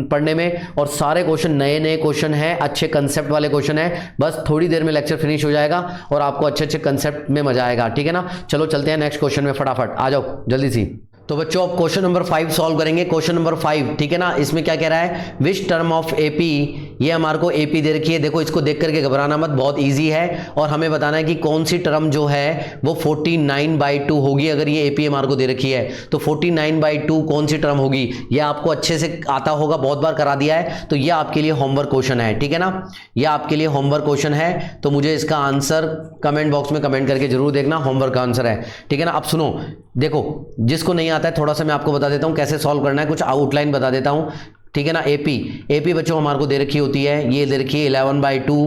पढ़ने में, और सारे क्वेश्चन नए क्वेश्चन हैं, अच्छे कंसेप्ट वाले क्वेश्चन है। बस थोड़ी देर में लेक्चर फिनिश हो जाएगा और आपको अच्छे कंसेप्ट में मजा आएगा, ठीक है ना। चलो चलते हैं नेक्स्ट क्वेश्चन में, फटाफट आ जाओ जल्दी सी। तो बच्चों अब क्वेश्चन नंबर 5 सॉल्व करेंगे। क्वेश्चन नंबर 5, ठीक है ना। इसमें क्या कह रहा है, विच टर्म ऑफ एपी, ये हमारे को एपी दे रखी है। देखो इसको देख करके घबराना मत, बहुत इजी है, और हमें बताना है कि कौन सी टर्म जो है वो 49/2 होगी। अगर ये एपी हमारे को दे रखी है तो 49/2 कौन सी टर्म होगी, ये आपको अच्छे से आता होगा, बहुत बार करा दिया है। तो ये आपके लिए होमवर्क क्वेश्चन है, ठीक है ना, ये आपके लिए होमवर्क क्वेश्चन है। तो मुझे इसका आंसर कमेंट बॉक्स में कमेंट करके जरूर देखना, होमवर्क का आंसर है, ठीक है ना। अब सुनो, देखो जिसको नहीं आता है थोड़ा सा मैं आपको बता देता हूं कैसे सॉल्व करना है, कुछ आउटलाइन बता देता हूं, ठीक है ना। एपी बच्चों हमारे को दे रखी होती है, ये दे रखी है 11/2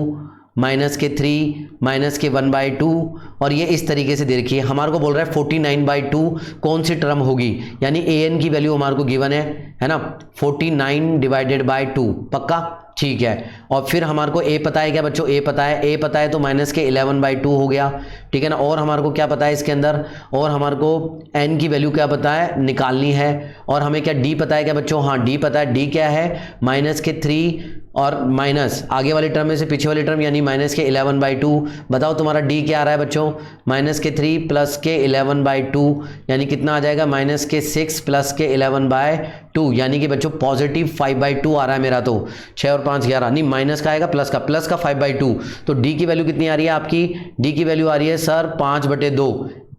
माइनस के 3 माइनस के 1/2, और ये इस तरीके से दे रखी है। हमारे को बोल रहा है 49/2 कौन सी टर्म होगी, यानी an की वैल्यू हमारे को गिवन है ना, 49/2 पक्का, ठीक है। और फिर हमारे को a पता है क्या बच्चों, a पता है तो माइनस के 11/2 हो गया, ठीक है ना। और हमारे को क्या पता है इसके अंदर, और हमारे को n की वैल्यू क्या पता है निकालनी है, और हमें क्या d पता है क्या बच्चों, हाँ d पता है, d क्या है माइनस के 3 और माइनस आगे वाली टर्म में से पीछे वाली टर्म यानी माइनस के 11/2। बताओ तुम्हारा d क्या आ रहा है बच्चों, माइनस के 3 प्लस के 11/2 यानी कितना आ जाएगा, माइनस के 6 प्लस के 11/2, यानी कि बच्चों पॉजिटिव 5/2 आ रहा है मेरा। तो 6 और 5 11, नहीं माइनस का आएगा प्लस का 5/2। तो d की वैल्यू कितनी आ रही है आपकी, d की वैल्यू आ रही है सर 5/2,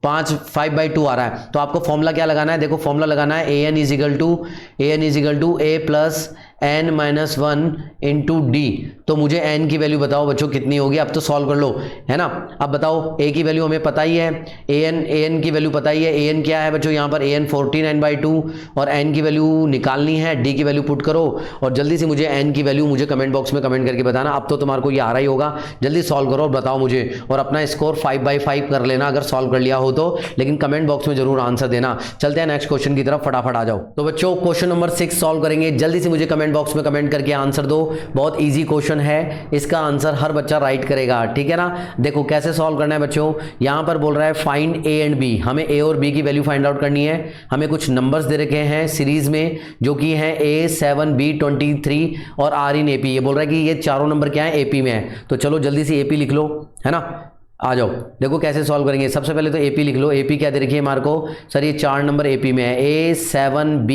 5/2 आ रहा है। तो आपको फॉर्मूला क्या लगाना है, देखो फॉर्मूला लगाना है A N is equal to A plus n minus 1 into D. तो मुझे n की वैल्यू बताओ बच्चों कितनी होगी, अब तो सॉल्व कर लो, है ना। अब बताओ a की वैल्यू हमें पता ही है, an की वैल्यू पता ही है। an क्या है बच्चों, यहाँ पर an 49/2 और n की वैल्यू निकालनी है, d की वैल्यू पुट करो और जल्दी से मुझे n की वैल्यू मुझे कमेंट बॉक्स में कमेंट करके बताना। अब तो तुम्हारे को ये आ रहा ही होगा, जल्दी सॉल्व करो और बताओ मुझे, और अपना स्कोर 5/5 कर लेना अगर सॉल्व कर लिया हो तो, लेकिन कमेंट बॉक्स में जरूर आंसर देना। चलते हैं नेक्स्ट क्वेश्चन की तरफ, फटाफट आ जाओ। तो बच्चों क्वेश्चन नंबर 6 सॉल्व करेंगे, जल्दी से मुझे कमेंट बॉक्स में कमेंट करके आंसर दो। बहुत इजी क्वेश्चन है, इसका आंसर हर बच्चा राइट करेगा, ठीक है ना। देखो कैसे सॉल्व करना है बच्चों, यहां पर बोल रहा है फाइंड ए एंड बी, हमें ए और बी की वैल्यू फाइंड आउट करनी है। हमें कुछ नंबर्स दे रखे हैं सीरीज में जो कि हैं A7 B23 और R इन AP। ये बोल रहा है कि ये चारों नंबर क्या है, AP में है। तो चलो जल्दी से AP लिख लो, है ना। आ जाओ देखो कैसे सॉल्व करेंगे। सबसे पहले तो AP लिख लो। AP क्या दे रखी है हमारे को, सर ये 4 नंबर AP में है, A7 B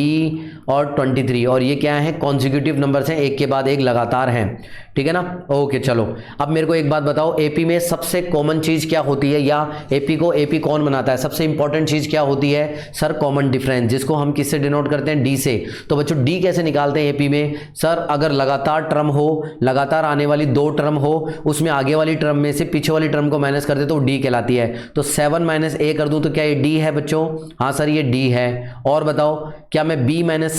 और 23, और ये क्या है कॉन्जिक्यूटिव नंबर्स हैं, एक के बाद एक लगातार हैं, ठीक है ना। ओके चलो अब मेरे को एक बात बताओ, AP में सबसे कॉमन चीज क्या होती है, या AP को AP कौन बनाता है, सबसे इंपॉर्टेंट चीज क्या होती है सर, कॉमन डिफरेंस, जिसको हम किससे डिनोट करते हैं, D से। तो बच्चों D कैसे निकालते हैं AP में, सर अगर लगातार टर्म हो, लगातार आने वाली 2 टर्म हो, उसमें आगे वाली टर्म में से पीछे वाली टर्म को माइनस कर दे तो D कहलाती है। तो 7 - A कर दूं तो क्या ये D है बच्चों, हाँ सर ये D है। और बताओ क्या मैं B -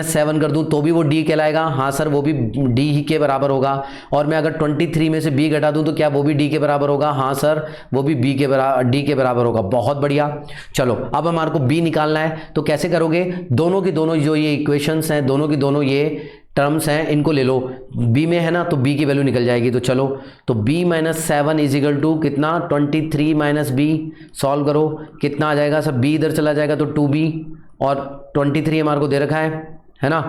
7 कर दूं तो भी वो D कहलाएगा, हाँ सर वो भी D ही के बराबर होगा। और मैं अगर 23 में से B घटा दूं तो क्या वो भी D के बराबर होगा, हाँ सर वो भी D के बराबर होगा। बहुत बढ़िया। चलो अब हमारे को B निकालना है, तो कैसे करोगे, दोनों की दोनों जो ये इक्वेशंस हैं, दोनों की दोनों ये टर्म्स हैं, इनको ले लो। B में है ना तो B की वैल्यू निकल जाएगी। तो चलो तो B - 7 इज इक्वल टू कितना, 23 - B। सॉल्व करो कितना आ जाएगा सर, B इधर चला जाएगा तो 2B, और 23 हमारे को दे रखा है ना,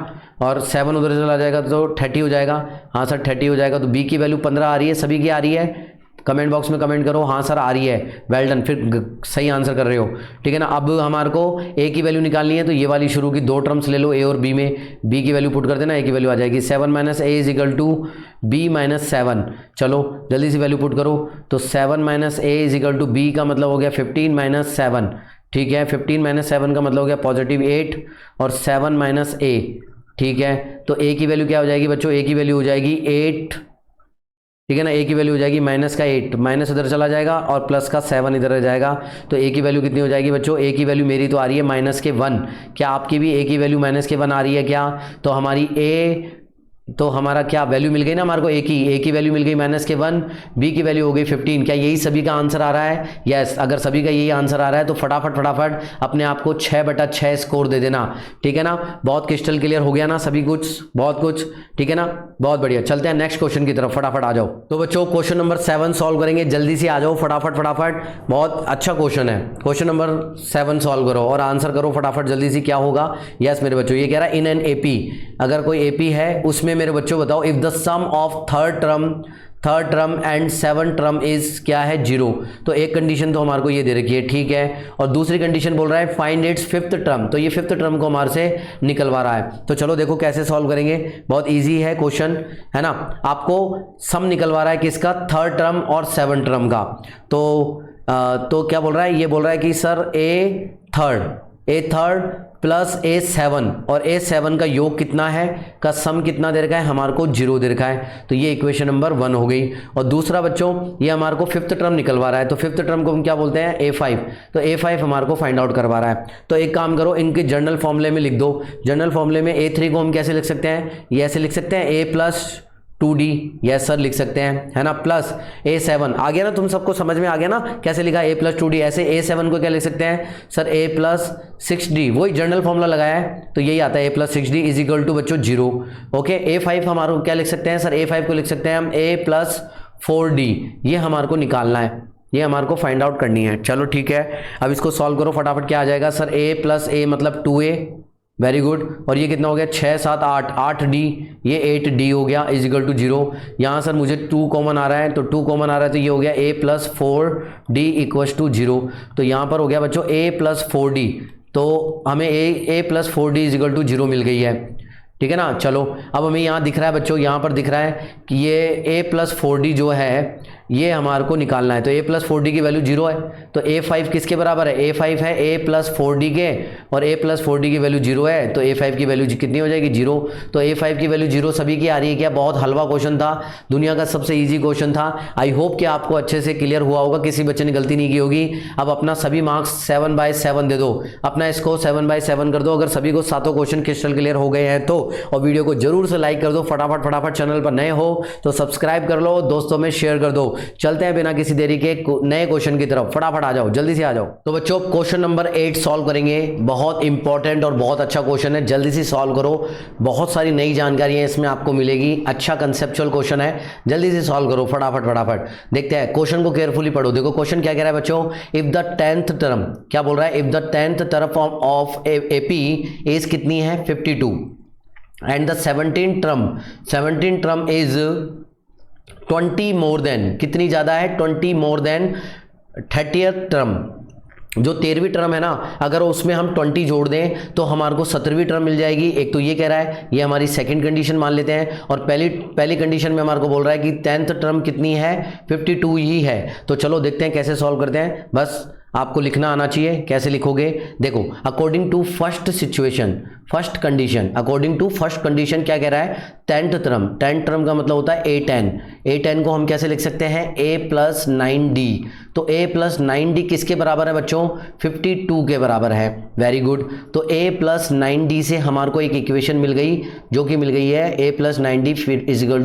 और 7 उधर चला जाएगा तो 30 हो जाएगा, हाँ सर 30 हो जाएगा। तो B की वैल्यू 15 आ रही है, सभी की आ रही है, कमेंट बॉक्स में कमेंट करो हाँ सर आ रही है, वेल डन, फिर सही आंसर कर रहे हो, ठीक है ना। अब हमारे को A की वैल्यू निकालनी है, तो ये वाली शुरू की 2 टर्म्स ले लो A और B में, B की वैल्यू पुट कर देना, A की वैल्यू आ जाएगी 7 - A is equal to B - 7। चलो जल्दी से वैल्यू पुट करो, तो 7 - A is equal to B का मतलब हो गया 15 - 7, ठीक है। 15 - 7 का मतलब हो गया +8 और 7 - A, ठीक है। तो A की वैल्यू क्या हो जाएगी बच्चों, A की वैल्यू हो जाएगी 8, ठीक है ना। A की वैल्यू हो जाएगी -8, माइनस उधर चला जाएगा और प्लस का 7 इधर आ जाएगा। तो A की वैल्यू कितनी हो जाएगी बच्चों, A की वैल्यू मेरी तो आ रही है -1। क्या आपकी भी A की वैल्यू -1 आ रही है क्या, तो हमारी A, तो हमारा क्या वैल्यू मिल गई ना हमारे को A की वैल्यू मिल गई -1, B की वैल्यू हो गई 15। क्या यही सभी का आंसर आ रहा है, यस। अगर सभी का यही आंसर आ रहा है तो फटाफट अपने आप को 6/6 स्कोर दे देना, ठीक है ना। बहुत क्रिस्टल क्लियर हो गया ना सभी कुछ, बहुत कुछ, ठीक है ना, बहुत बढ़िया। चलते हैं नेक्स्ट क्वेश्चन की तरफ, फटाफट आ जाओ। तो बच्चों क्वेश्चन नंबर 7 सॉल्व करेंगे, जल्दी से आ जाओ फटाफट, बहुत अच्छा क्वेश्चन है। क्वेश्चन नंबर 7 सॉल्व करो और आंसर करो फटाफट जल्दी से, क्या होगा। यस मेरे बच्चों ये कह रहा है इन एन AP, अगर कोई AP है उसमें मेरे बच्चों बताओ if the sum of third term and 7 term is क्या है 0। तो एक कंडीशन तो हमारे को ये दे रखी है, ठीक है। और दूसरी कंडीशन बोल रहा है फाइंड इट्स 5th टर्म, तो ये 5th टर्म को हमारे से निकलवा रहा है। तो चलो देखो कैसे सॉल्व करेंगे, बहुत इजी है क्वेश्चन, है ना। आपको सम निकलवा रहा है किसका, 3rd टर्म और 7 टर्म का। तो क्या बोल रहा है, ये बोल रहा है कि sir A third plus A7 और A7 का योग कितना है, का सम कितना दे रखा है, हमारे को 0 दे रखा है। तो ये इक्वेशन नंबर 1 हो गई। और दूसरा बच्चों ये हमारे को 5th टर्म निकलवा रहा है, तो 5th टर्म को हम क्या बोलते हैं, A5। तो A5 हमारे को फाइंड आउट करवा रहा है। तो एक काम करो, इनके जनरल फॉर्मूले में लिख दो। जनरल फॉर्मूले में A3 को हम कैसे लिख सकते हैं, ये ऐसे लिख सकते हैं A + 2D, यस सर लिख सकते हैं, है ना, प्लस A7 आ गया ना, तुम सबको समझ में आ गया ना कैसे लिखा A + 2D। ऐसे A7 को क्या लिख सकते हैं सर A + 6D, वही जनरल फॉर्मूला लगाया है तो यही आता है A + 6D is equal to बच्चों 0। ओके A5 हमारे को क्या लिख सकते हैं सर, A5 को लिख सकते हैं हम A + 4D, ये हमारे को निकालना है, ये हमारे को फाइंड आउट करनी है। चलो ठीक है अब इसको सॉल्व करो फटाफट, क्या आ जाएगा सर A + A मतलब 2A, वेरी गुड। और ये कितना हो गया 6 7 8 8D, ये 8D हो गया इज इक्वल टू 0। यहाँ सर मुझे 2 कॉमन आ रहा है, तो 2 कॉमन आ रहा है तो ये हो गया A + 4D इक्वल टू 0। तो यहाँ पर हो गया बच्चों A + 4D, तो हमें A + 4D is equal to 0 मिल गई है। ठीक है ना। चलो अब हमें यहाँ दिख रहा है बच्चों, यहाँ पर दिख रहा है कि ये a+4d जो है ये हमारे को निकालना है। तो a+4d की वैल्यू 0 है, तो a5 किसके बराबर है, a5 है a+4d के, और a+4d की वैल्यू 0 है, तो a5 की वैल्यू कितनी हो जाएगी, 0। तो a5 की वैल्यू 0 सभी की आ रही है क्या। बहुत हलवा क्वेश्चन था, दुनिया का सबसे ईजी क्वेश्चन था। आई होप कि आपको अच्छे से क्लियर हुआ होगा, किसी बच्चे ने गलती नहीं की होगी। अब अपना सभी मार्क्स 7/7 दे दो, अपना इसको 7/7 कर दो अगर सभी को सातों क्वेश्चन क्रिस्टल क्लियर हो गए हैं तो। और वीडियो को जरूर से लाइक कर दो फटाफट। चैनल पर नए हो तो सब्सक्राइब कर लो, दोस्तों में शेयर कर दो। चलते हैं बिना किसी देरी के नए क्वेश्चन की तरफ, फटाफट आ जाओ, जल्दी से आ जाओ। तो बच्चों क्वेश्चन नंबर 8 सॉल्व करेंगे। बहुत इंपॉर्टेंट और बहुत अच्छा क्वेश्चन है, जल्दी से सॉल्व करो। बहुत सारी नई जानकारियां इसमें आपको मिलेगी, अच्छा कंसेप्चुअल क्वेश्चन है, जल्दी से सॉल्व करो फटाफट। देखते हैं क्वेश्चन को केयरफुली पढ़ो। देखो क्वेश्चन क्या कह रहा है बच्चों, इफ द 10th टर्म, क्या बोल रहा है, if the 10th term of AP is कितनी है 52 and the 17th term is 20 more than, कितनी ज्यादा है 20 मोर देन 30th टर्म। जो 13वीं टर्म है ना, अगर उसमें हम 20 जोड़ दें तो हमारे को 17वीं टर्म मिल जाएगी। एक तो ये कह रहा है, ये हमारी सेकंड कंडीशन मान लेते हैं, और पहली कंडीशन में हमारे को बोल रहा है कि 10th टर्म कितनी है 52 ही है। तो चलो देखते हैं कैसे सॉल्व करते हैं। बस आपको लिखना आना चाहिए, कैसे लिखोगे देखो, according to first situation, first condition, according to first condition क्या कह रहा है, 10th टर्म का मतलब होता है a10 को हम कैसे लिख सकते हैं a+9d। तो a+9d किसके बराबर है बच्चों, 52 के बराबर है। Very good. तो a+9d से हमारे को एक इक्वेशन मिल गई, जो कि मिल गई है a+9d =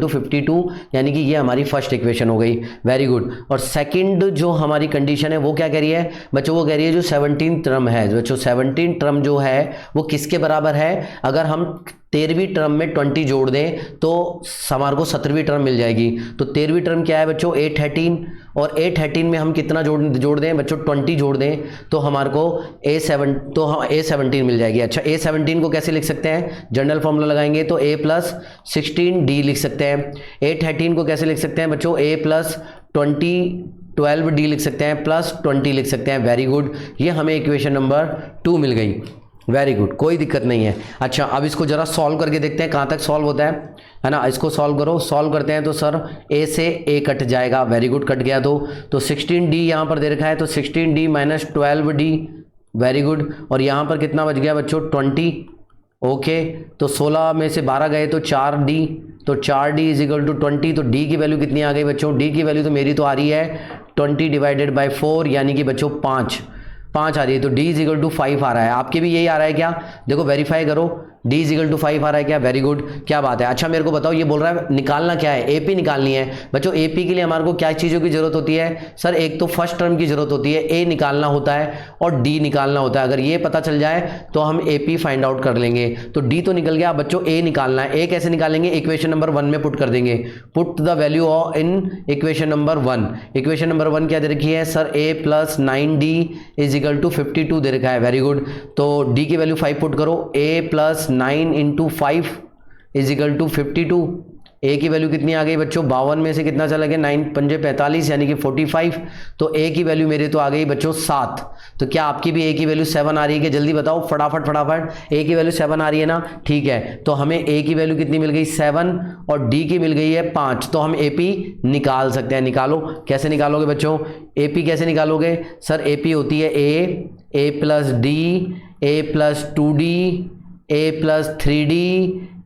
52, यानी कि ये हमारी फर्स्ट इक्वेशन हो गई। Very good. और सेकंड जो हमारी कंडीशन है वो क्या कह रही है बच्चों, वो कह रही है जो 17th टर्म है बच्चों, 17th टर्म जो है वो किसके बराबर है, अगर हम 13वीं टर्म में 20 जोड़ दें तो हमारे को 17वीं टर्म मिल जाएगी। तो 13वीं टर्म क्या है बच्चों a13, और a13 में हम कितना जोड़ दें बच्चों, 20 जोड़ दें तो हमारे को a17 मिल जाएगी। अच्छा a17 को कैसे लिख सकते हैं, जनरल फॉर्मूला लगाएंगे तो a+16d लिख सकते हैं। a13 को कैसे लिख सकते हैं बच्चों, a+12d लिख सकते हैं, +20 लिख सकते हैं। वेरी गुड, ये हमें इक्वेशन नंबर 2 मिल गई। वेरी गुड, कोई दिक्कत नहीं है। अच्छा अब इसको जरा सॉल्व करके देखते हैं कहाँ तक सॉल्व होता है ना। इसको सॉल्व करो, सॉल्व करते हैं तो सर a से a कट जाएगा। वेरी गुड, कट गया। तो 16d यहाँ पर दे रखा है, तो 16d - 12d। Very good. और यहाँ पर कितना बच गया बच्चों, 20। ओके, तो 16 में से 12 गए तो 4d, तो 4d = 20। तो d की वैल्यू कितनी आ गई बच्चों, d की वैल्यू तो मेरी तो आ रही है 20/4, यानी कि बच्चों 5 आ रही है। तो d = 5 आ रहा है। आपके भी यही आ रहा है क्या, देखो वेरीफाई करो, d = 5 आ रहा है क्या। वेरी गुड, क्या बात है। अच्छा मेरे को बताओ, ये बोल रहा है निकालना क्या है, AP निकालनी है बच्चों। AP के लिए हमारे को क्या चीज़ों की जरूरत होती है सर, एक तो फर्स्ट टर्म की जरूरत होती है, A निकालना होता है और D निकालना होता है। अगर ये पता चल जाए तो हम AP फाइंड आउट कर लेंगे। तो D तो निकल गया बच्चों, A निकालना है। A कैसे निकालेंगे, इक्वेशन नंबर 1 में पुट कर देंगे, put the value in equation number 1। Equation number 1 क्या दे रखी है सर, a+9d = 52 दे रखा है। Very good. तो D की वैल्यू 5 पुट करो, a+9 × 5 = 52। A की वैल्यू कितनी आ गई बच्चों, 52 में से कितना चला गया, 9 × 5 = 45, यानी कि 45। तो A की वैल्यू मेरे तो आ गई बच्चों 7। तो क्या आपकी भी A की वैल्यू 7 आ रही है कि, जल्दी बताओ फटाफट। A की वैल्यू 7 आ रही है ना, ठीक है। तो हमें A की वैल्यू कितनी मिल गई 7, और D की मिल गई है 5। तो हम AP निकाल सकते हैं। निकालो, कैसे निकालोगे बच्चों, AP कैसे निकालोगे सर, AP होती है a+D, a+2D, a+3D,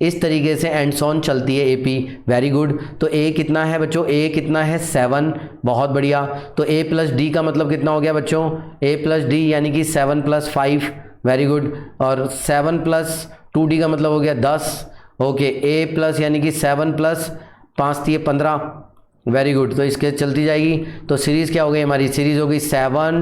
इस तरीके से एंड ऑन चलती है AP। Very good. तो A कितना है बच्चों, A कितना है 7, बहुत बढ़िया। तो a+D का मतलब कितना हो गया बच्चों, a+D यानी कि 7 + 5। Very good. और 7 + 2D का मतलब हो गया 10। ओके, A+ यानी कि 7 + 5 = 15। Very good. तो इसके चलती जाएगी। तो सीरीज़ क्या हो गई हमारी, सीरीज़ हो गई 7,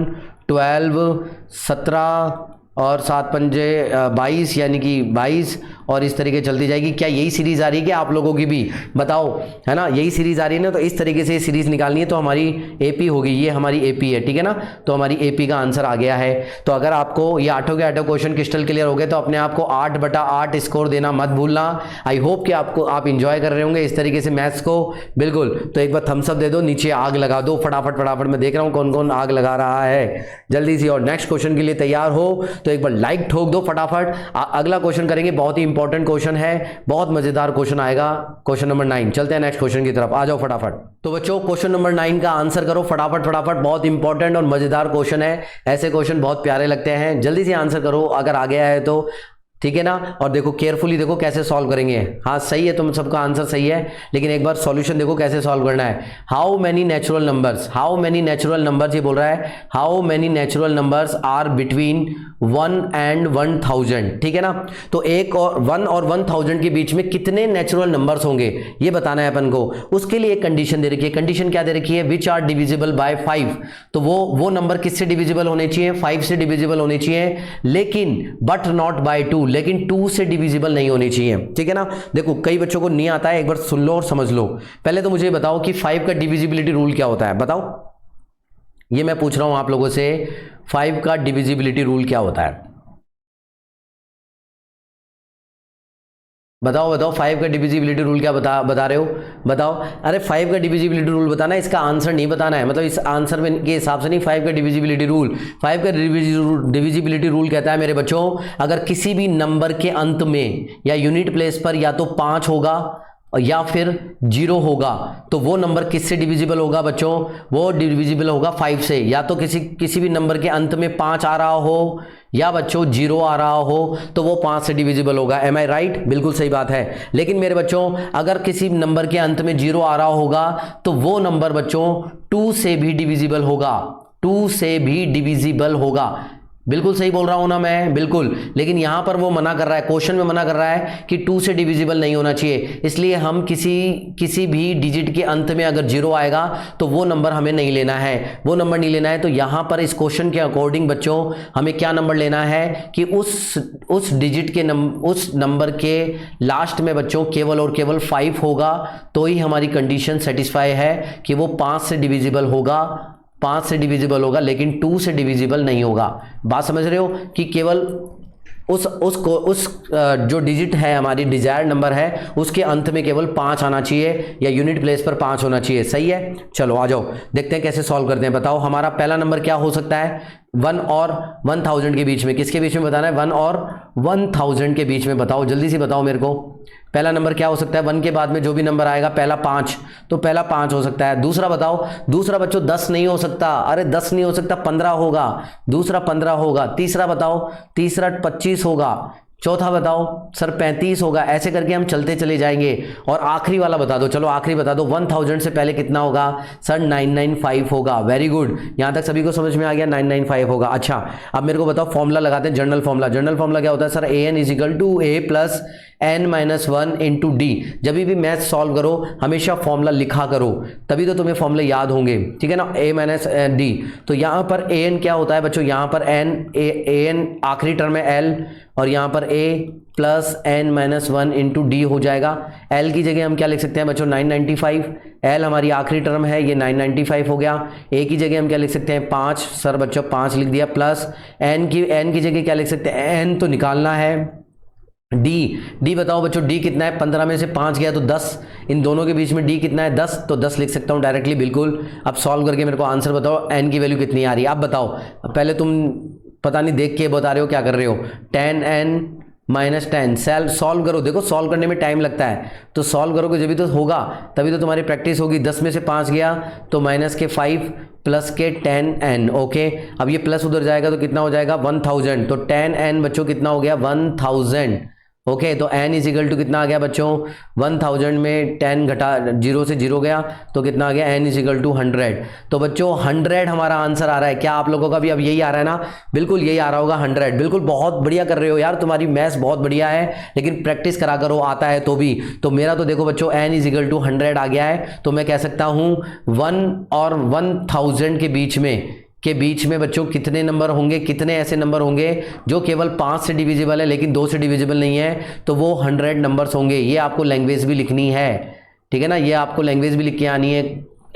12, 17 और 7 × 5 = 22, यानी कि 22, और इस तरीके चलती जाएगी। क्या यही सीरीज़ आ रही है कि आप लोगों की भी, बताओ, है ना, यही सीरीज़ आ रही है ना। तो इस तरीके से ये सीरीज़ निकालनी है, तो हमारी AP होगी, ये हमारी AP है, ठीक है ना। तो हमारी AP का आंसर आ गया है। तो अगर आपको ये 8 के 8 क्वेश्चन क्रिस्टल क्लियर हो गए तो अपने आप को 8/8 स्कोर देना मत भूलना। आई होप कि आप इंजॉय कर रहे होंगे इस तरीके से मैथ्स को। बिल्कुल, तो एक बार थम्स अप दे दो, नीचे आग लगा दो फटाफट। मैं देख रहा हूँ कौन कौन आग लगा रहा है, जल्दी से। और नेक्स्ट क्वेश्चन के लिए तैयार हो तो एक बार लाइक ठोक दो फटाफट। अगला क्वेश्चन करेंगे, बहुत ही इंपॉर्टेंट क्वेश्चन है, बहुत मजेदार क्वेश्चन आएगा। क्वेश्चन नंबर 9, चलते हैं नेक्स्ट क्वेश्चन की तरफ, आ जाओ फटाफट। तो बच्चों क्वेश्चन नंबर 9 का आंसर करो फटाफट फटाफट, बहुत इंपॉर्टेंट और मजेदार क्वेश्चन है। ऐसे क्वेश्चन बहुत प्यारे लगते हैं, जल्दी से आंसर करो अगर आ गया है तो, ठीक है ना। और देखो केयरफुली देखो कैसे सॉल्व करेंगे। हाँ सही है, तुम सबका आंसर सही है, लेकिन एक बार सॉल्यूशन देखो कैसे सॉल्व करना है। How many natural numbers, how many natural numbers, ये बोल रहा है how many natural numbers are between 1 and 1000, ठीक है ना। तो 1 और 1000 के बीच में कितने नेचुरल नंबर्स होंगे ये बताना है अपन को। उसके लिए एक कंडीशन दे रखी है, कंडीशन क्या दे रखी है, विच आर डिविजिबल बाय 5। तो वो नंबर किससे डिविजिबल होने चाहिए, 5 से डिविजिबल होने चाहिए, लेकिन बट नॉट बाय 2, लेकिन 2 से डिविजिबल नहीं होनी चाहिए, ठीक है ना। देखो कई बच्चों को नहीं आता है, एक बार सुन लो और समझ लो। पहले तो मुझे बताओ कि 5 का डिविजिबिलिटी रूल क्या होता है, बताओ। ये मैं पूछ रहा हूं आप लोगों से, 5 का डिविजिबिलिटी रूल क्या होता है, बताओ बताओ। 5 का डिविजिबिलिटी रूल क्या बता रहे हो, बताओ। अरे 5 का डिविजिबिलिटी रूल बताना है, इसका आंसर नहीं बताना है, मतलब इस आंसर में के हिसाब से नहीं। 5 का डिविजिबिलिटी रूल, 5 का डिविजिबिलिटी रूल कहता है मेरे बच्चों, अगर किसी भी नंबर के अंत में या यूनिट प्लेस पर या तो 5 होगा या फिर 0 होगा, तो वो नंबर किससे डिविजिबल होगा बच्चों, वो डिविजिबल होगा 5 से। या तो किसी भी नंबर के अंत में 5 आ रहा हो या बच्चों 0 आ रहा हो, तो वो 5 से डिविजिबल होगा। एम आई राइट, बिल्कुल सही बात है। लेकिन मेरे बच्चों अगर किसी नंबर के अंत में 0 आ रहा होगा तो वो नंबर बच्चों 2 से भी डिविजिबल होगा, 2 से भी डिविजिबल होगा। बिल्कुल सही बोल रहा हूं ना मैं, बिल्कुल। लेकिन यहां पर वो मना कर रहा है, क्वेश्चन में मना कर रहा है कि 2 से डिविजिबल नहीं होना चाहिए। इसलिए हम किसी भी डिजिट के अंत में अगर 0 आएगा तो वो नंबर हमें नहीं लेना है, वो नंबर नहीं लेना है। तो यहां पर इस क्वेश्चन के अकॉर्डिंग बच्चों हमें क्या नंबर लेना है कि उस डिजिट के उस नंबर के लास्ट में बच्चों केवल और केवल 5 होगा, तो ही हमारी कंडीशन सेटिस्फाई है कि वो 5 से डिविजिबल होगा, 5 से डिविजिबल होगा, लेकिन 2 से डिविजिबल नहीं होगा। बात समझ रहे हो कि केवल उस जो डिजिट है हमारी डिजायर्ड नंबर है उसके अंत में केवल 5 आना चाहिए या यूनिट प्लेस पर 5 होना चाहिए। सही है, चलो आ जाओ देखते हैं कैसे सॉल्व करते हैं। बताओ हमारा पहला नंबर क्या हो सकता है, 1 और 1000 के बीच में, किसके बीच में बताना है, 1 और 1000 के बीच में। बताओ जल्दी से बताओ मेरे को, पहला नंबर क्या हो सकता है। 1 के बाद में जो भी नंबर आएगा पहला 5, तो पहला 5 हो सकता है। दूसरा बताओ, दूसरा बच्चों 10 नहीं हो सकता, अरे 10 नहीं हो सकता, 15 होगा, दूसरा 15 होगा। तीसरा बताओ, तीसरा 25 होगा। चौथा बताओ सर 35 होगा। ऐसे करके हम चलते चले जाएंगे। और आखिरी वाला बता दो, चलो आखिरी बता दो, 1000 से पहले कितना होगा सर, 995 होगा। वेरी गुड, यहां तक सभी को समझ में आ गया, 995 होगा। अच्छा अब मेरे को बताओ फॉर्मूला लगाते हैं, जनरल फॉर्मूला। जनरल फॉर्मूला क्या होता है sir, an = a + n-1 × d। जब भी मैथ सॉल्व करो हमेशा फॉर्मूला लिखा करो, तभी तो तुम्हें फॉर्मूले याद होंगे, ठीक है ना। a - d, तो यहाँ पर an क्या होता है बच्चों, यहाँ पर an आखिरी टर्म है l, और यहाँ पर a + n-1 × d हो जाएगा। l की जगह हम क्या लिख सकते हैं बच्चों, 995। l हमारी आखिरी टर्म है, ये 995 हो गया। a की जगह हम क्या लिख सकते हैं, 5, सर बच्चों 5 लिख दिया, प्लस n की जगह क्या लिख सकते हैं, n तो निकालना है। d बताओ बच्चों, d कितना है, 15 में से 5 गया तो 10, इन दोनों के बीच में d कितना है, 10, तो 10 लिख सकता हूँ डायरेक्टली, बिल्कुल। अब सॉल्व करके मेरे को आंसर बताओ, n की वैल्यू कितनी आ रही है। अब बताओ, पहले तुम पता नहीं देख के बता रहे हो क्या कर रहे हो, 10n - 10 सॉल्व करो। देखो सॉल्व करने में टाइम लगता है, तो सॉल्व करोगे जब भी तो होगा, तभी तो तुम्हारी प्रैक्टिस होगी। 10 में से 5 गया तो -5 प्लस के 10n, ओके। अब ये प्लस उधर जाएगा तो कितना हो जाएगा, 1000, तो 10n बच्चों कितना हो गया, 1000, ओके। तो n = कितना आ गया बच्चों, 1000 में 10 घटा 0 से 0 गया तो कितना आ गया, n = 100। तो बच्चों 100 हमारा आंसर आ रहा है। क्या आप लोगों का भी अब यही आ रहा है ना, बिल्कुल यही आ रहा होगा, 100। बिल्कुल बहुत बढ़िया कर रहे हो यार, तुम्हारी मैथ्स बहुत बढ़िया है, लेकिन प्रैक्टिस करा करो, आता है तो भी। तो मेरा तो देखो बच्चों n = 100 आ गया है, तो मैं कह सकता हूँ 1 और 1000 के बीच में बच्चों कितने नंबर होंगे, कितने ऐसे नंबर होंगे जो केवल 5 से डिविजिबल है लेकिन 2 से डिविजिबल नहीं है, तो वो 100 नंबर्स होंगे। ये आपको लैंग्वेज भी लिखनी है, ठीक है ना, ये आपको लैंग्वेज भी लिख के आनी है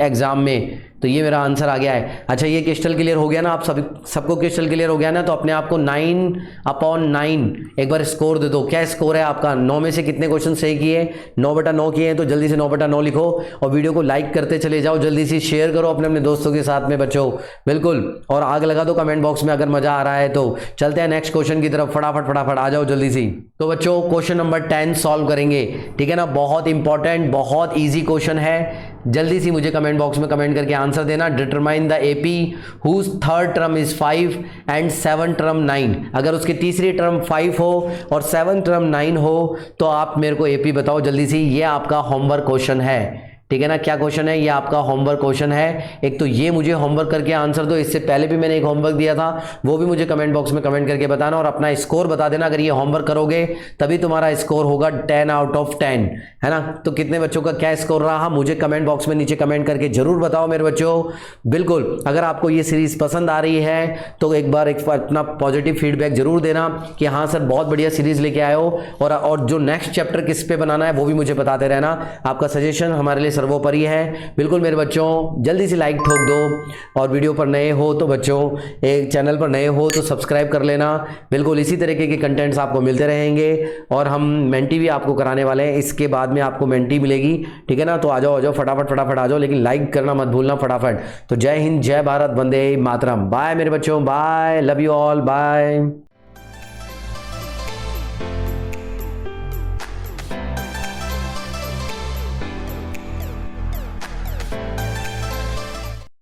एग्जाम में, तो ये मेरा आंसर आ गया है। अच्छा, ये क्रिस्टल क्लियर हो गया ना, आप सबको क्रिस्टल क्लियर हो गया ना, तो अपने आप को 9/9 एक बार स्कोर दे दो। क्या स्कोर है आपका? 9 में से कितने क्वेश्चन सही किए? 9/9 किए हैं, तो जल्दी से 9/9 लिखो और वीडियो को लाइक करते चले जाओ, जल्दी से शेयर करो अपने अपने दोस्तों के साथ में बच्चों, बिल्कुल। और आग लगा दो कमेंट बॉक्स में अगर मजा आ रहा है तो। चलते हैं नेक्स्ट क्वेश्चन की तरफ, फटाफट फटाफट आ जाओ जल्दी से। तो बच्चों क्वेश्चन नंबर 10 सॉल्व करेंगे, ठीक है ना। बहुत इंपॉर्टेंट, बहुत ईजी क्वेश्चन है। जल्दी से मुझे कमेंट बॉक्स में कमेंट करके आंसर देना। Determine the AP whose third term is 5 and 7 term 9। अगर उसकी तीसरी टर्म 5 हो और 7 टर्म 9 हो तो आप मेरे को एपी बताओ जल्दी से। ये आपका होमवर्क क्वेश्चन है, ठीक है ना। क्या क्वेश्चन है? ये आपका होमवर्क क्वेश्चन है। एक तो ये मुझे होमवर्क करके आंसर दो, इससे पहले भी मैंने एक होमवर्क दिया था, वो भी मुझे कमेंट बॉक्स में कमेंट करके बताना और अपना स्कोर बता देना। अगर ये होमवर्क करोगे तभी तुम्हारा स्कोर होगा 10/10, है ना। तो कितने बच्चों का क्या स्कोर रहा मुझे कमेंट बॉक्स में नीचे कमेंट करके जरूर बताओ मेरे बच्चों, बिल्कुल। अगर आपको ये सीरीज पसंद आ रही है तो एक बार अपना पॉजिटिव फीडबैक जरूर देना कि हाँ सर बहुत बढ़िया सीरीज लेके आए हो, और जो नेक्स्ट चैप्टर किस पे बनाना है वो भी मुझे बताते रहना। आपका सजेशन हमारे लिए सर्वोपरि है, बिल्कुल मेरे बच्चों। जल्दी से लाइक ठोक दो, और वीडियो पर नए हो तो बच्चों, एक चैनल पर नए हो तो सब्सक्राइब कर लेना, बिल्कुल। इसी तरीके के कंटेंट्स आपको मिलते रहेंगे और हम मेंटी भी आपको कराने वाले हैं। इसके बाद में आपको मेंटी मिलेगी, ठीक है ना। तो आ जाओ फटाफट फटाफट आ जाओ, लेकिन लाइक करना मत भूलना फटाफट। तो जय हिंद, जय भारत, वंदे मातरम। बाय मेरे बच्चों, bye, love you all, bye.